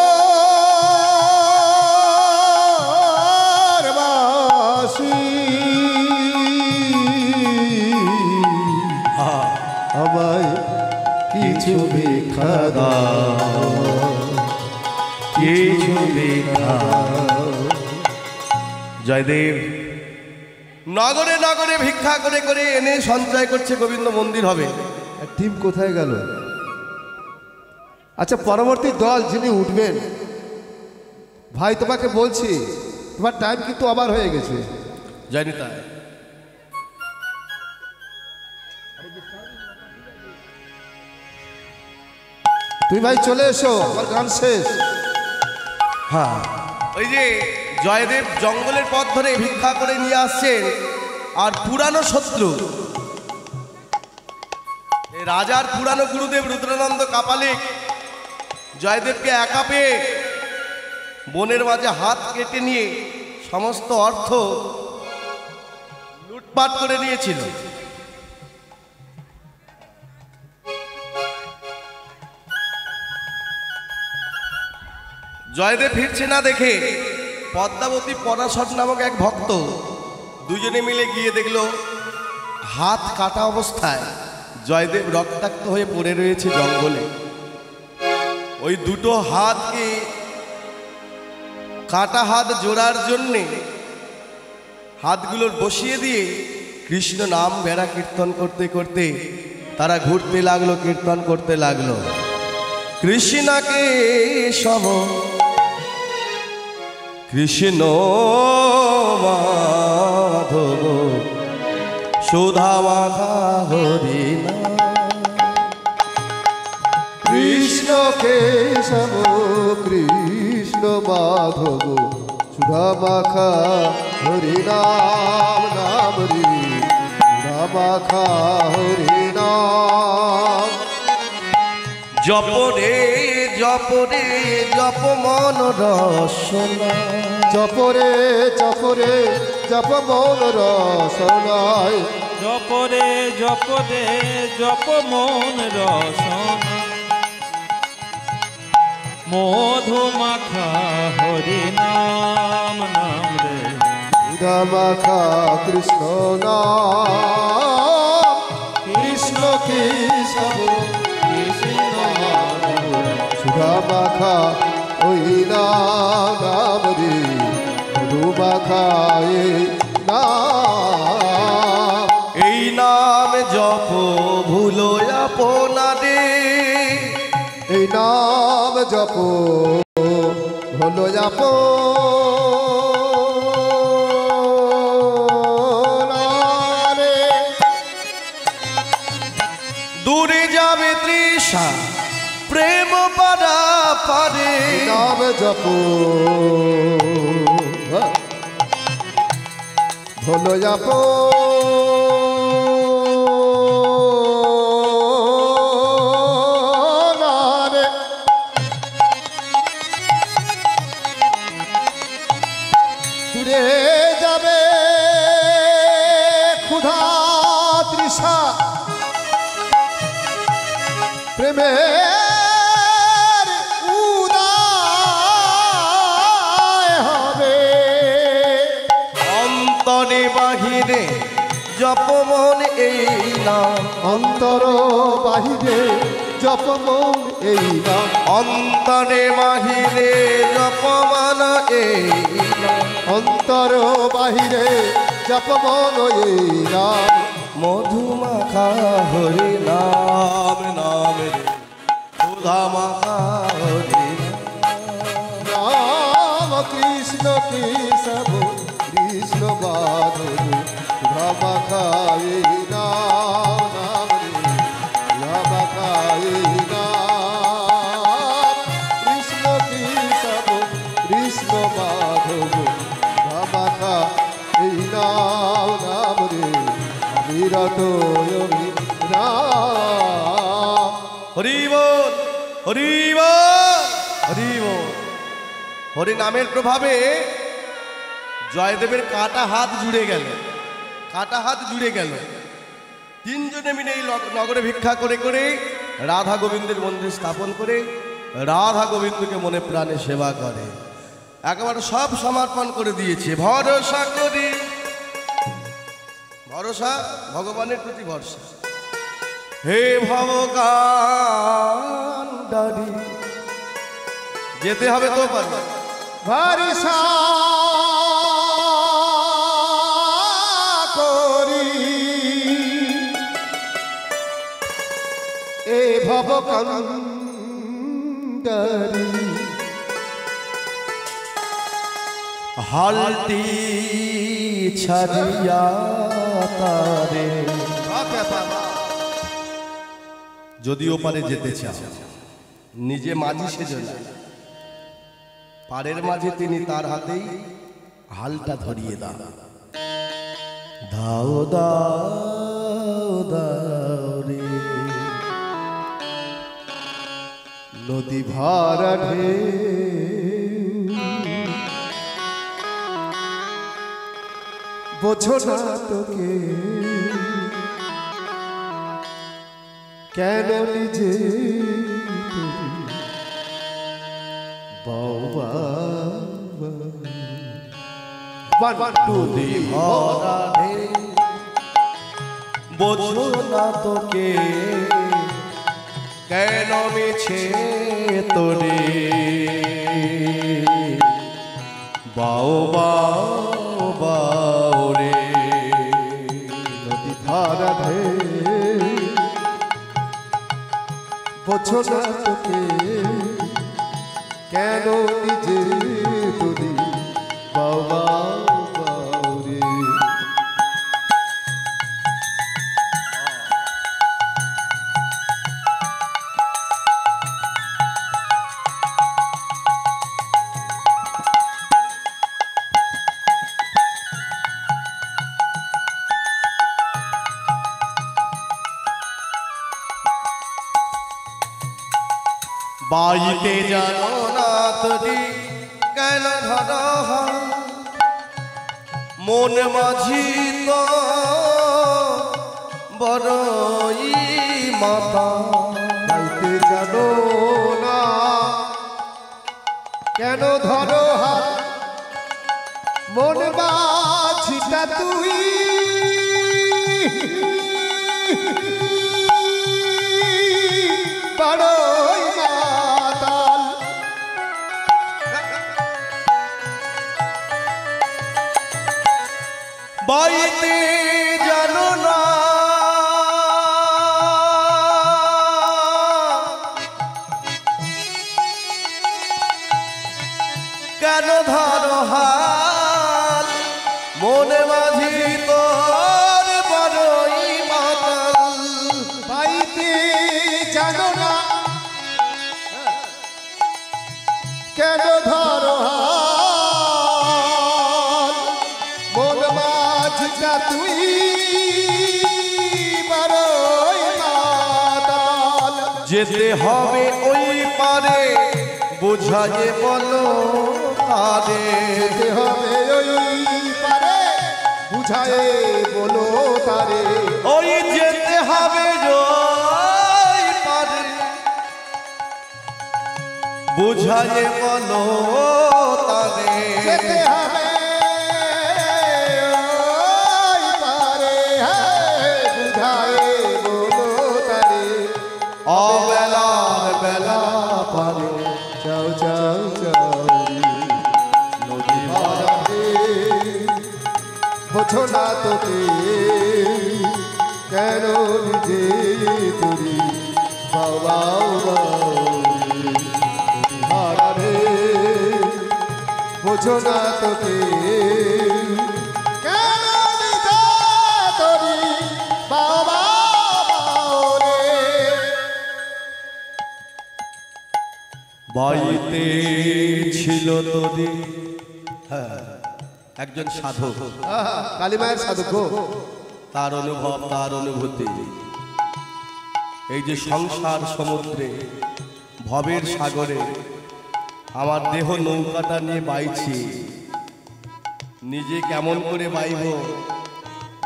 আমায় কিছু ভিক্ষা দাও, কিছু ভিক্ষা। জয়দেব নগরে নগরে ভিক্ষা করে করে এনে সঞ্চয় করছে, গোবিন্দ মন্দির হবে। টিম কোথায় গেল? আচ্ছা, পরবর্তী দল যিনি উঠবেন, ভাই তোমাকে বলছি, তোমার টাইম কিন্তু আবার হয়ে গেছে। জানি তাই। তুমি ভাই চলে এসো, আমার গান শেষ। হ্যাঁ, ওই যে জয়দেব জঙ্গলের পথ ধরে ভিক্ষা করে নিয়ে আসছেন, আর পুরানো শত্রু এই রাজার পুরানো গুরুদেব রুদ্রানন্দ কাপালিক জয়দেবকে একা পেয়ে বনের মাঝে হাত কেটে নিয়ে সমস্ত অর্থ লুটপাট করে নিয়েছিল। জয়দেব ফিরছে না দেখে পদ্মাবতী পরাশর নামক এক ভক্ত দুজনে মিলে গিয়ে দেখলো হাত কাটা অবস্থায় জয়দেব রক্তাক্ত হয়ে পড়ে রয়েছে জঙ্গলে। ওই দুটো হাতকে কাটা হাত জোড়ার জন্যে হাতগুলোর বসিয়ে দিয়ে কৃষ্ণ নাম বেড়া কীর্তন করতে করতে তারা ঘুরতে লাগলো, কীর্তন করতে লাগলো। কৃষ্ণকে সব কৃষ্ণ মাধব সুধা মাধা হরিনা, কৃষ্ণ কেশব কৃষ্ণ মাধব সুধা মাখা হরিনাম নাম রে, সুধা মাখা হরিনাম। জপরে জপরে জপ মন রসনা, জপরে জপরে জপ মন রসনায়, জপরে জপরে জপ মন রসনা, মধু মাখা হরি নাম নাম রে, সুধা মাখা কৃষ্ণ নাম, কৃষ্ণ কেশব কৃষ্ণ সুধা মাখা ওই নাম রে, মধু মাখা এই নাম। এই নাম জপ ভুলো আপনারে, এই নাম জপ হলো আপনারে। দূরে যাবে তৃষা প্রেম পারা পারে, নাম জপ হলো আপনারে। দূরে যাবে ক্ষুধা তৃষা প্রেমের উদয় হবে। অন্তরে বাহিরে জপ মন এই নাম, অন্তর বাহিরে জপ মন এই নাম, অন্তরে বাহিরে জপ মন এই নাম, অন্তর বাহিরে জপ মন এই নাম। মধুমাখা হরি নাম, নাম রে সুধা মাখা হরি রাম কৃষ্ণ কেশব কৃষ্ণ মাধব রামা খাই নাম, নাম রে রামা খাই নাম। কৃষ্ণ কেশব কৃষ্ণ মাধব রামা খাই নাম, নাম রে অবিরত রাম। হরি বল, হরি বল, হরি বল। হরি নামের প্রভাবে জয়দেবের কাটা হাত জুড়ে গেল, কাটা হাত জুড়ে গেল। তিনজনে মিলে এই নগরে ভিক্ষা করে করে রাধা গোবিন্দের মন্দির স্থাপন করে রাধা গোবিন্দকে মনে প্রাণে সেবা করে, একেবারে সব সমর্পণ করে দিয়েছে। ভরসা করি, ভরসা ভগবানের প্রতি ভরসা। হে ভবকান্ডারি, যেতে হবে তো পারবে। ভরসা করি এ ভবকান্ডারি, হালটি ছাড়িয়া তারে, যদিও পারে যেতে চাও নিজে মাঝি সেজে না, পারের মাঝে তিনি তার হাতেই হালটা ধরিয়ে দাও। দাও দাও দাও রে, নদী ভরা ঢেউ বোঝো না তোকে কেন নিজে বাবা নদী ভরা ঢেউ বোঝো না তোকে কেন মিছে তোরে, বাও বাও বাও রে। নদী ভরা ঢেউ বোঝো না তোকে কেন নিজে তোরে বাবা বাউরে। বাইতে জানো না তোরি কেন ধরা মন মাঝি তো বড়ই মাথা। বাইতে জানো না কেন ধরো হাত মন বাছিটা তুই বড়ই মাতাল। বাইতে জানো না কেন ধরো হাত মন মাঝটা তুই বড়ই মাতাল যেতে হবে ওই পারে বোঝায়ে বলো তারে যেতে হবে ওই পারে বুঝায়ে বলো তারে ওই যেতে হবে ওই পারে বোঝায়ে বলো তারে যেতে হবে ওই পারে বুঝায়ে বলো তারে অবেলার বেলা পারে চাও চাও চাও নদী ভরা বোঝো না তোকে কেন নিজে তুরি বাবা হারা রে বোঝো না তোকে কেন নিজে তুরি বাবা রে বাড়িতে ছিল নদী হ্যাঁ একজন সাধক কালিমায়ের সাধক তার অনুভব তার অনুভূতি এই যে সংসার সমুদ্রে ভবের সাগরে আমার দেহ নৌকাটা নিয়ে বাইছি নিজে কেমন করে বাইব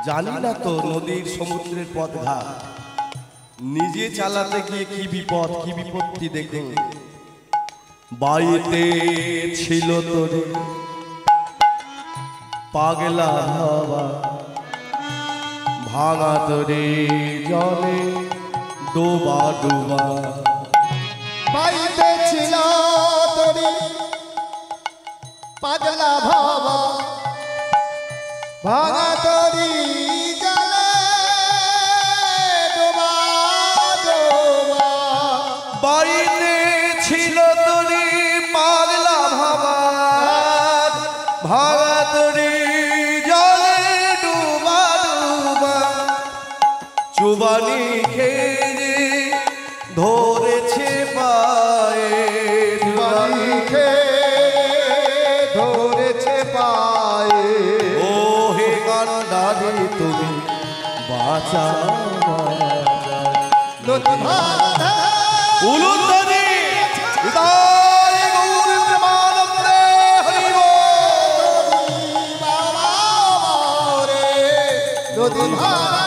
জানি না তো নদীর সমুদ্রের পথঘাট নিজে চালাতে গিয়ে কি বিপদ কি বিপত্তি দেখে বাড়িতে ছিল তোরে পাগলা হাওয়া ভাঙা তোরে জলে ডোবা ডোবা পাইতে ছিল তোরি পাগলা ভাবা ভাঙা তোরি জলে ডোবা ডোবা বাড়িতে ছিল তোরে পাগলা ভাবা ভাঙা তোরে জলে ডোবা ডোবা চুবানি খেয়ে ধরেছে পায়ে বাড়িতে ধরেছে পায়ে ও হে কান্ডারি তুমি বাঁচা নদী ভাঙা উলুধ্বনি হৃদয় গৌর প্রেমানন্দে হরি বল। বাবা রে নদী ভাঙা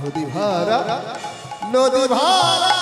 নদী ভারা নদী ভারা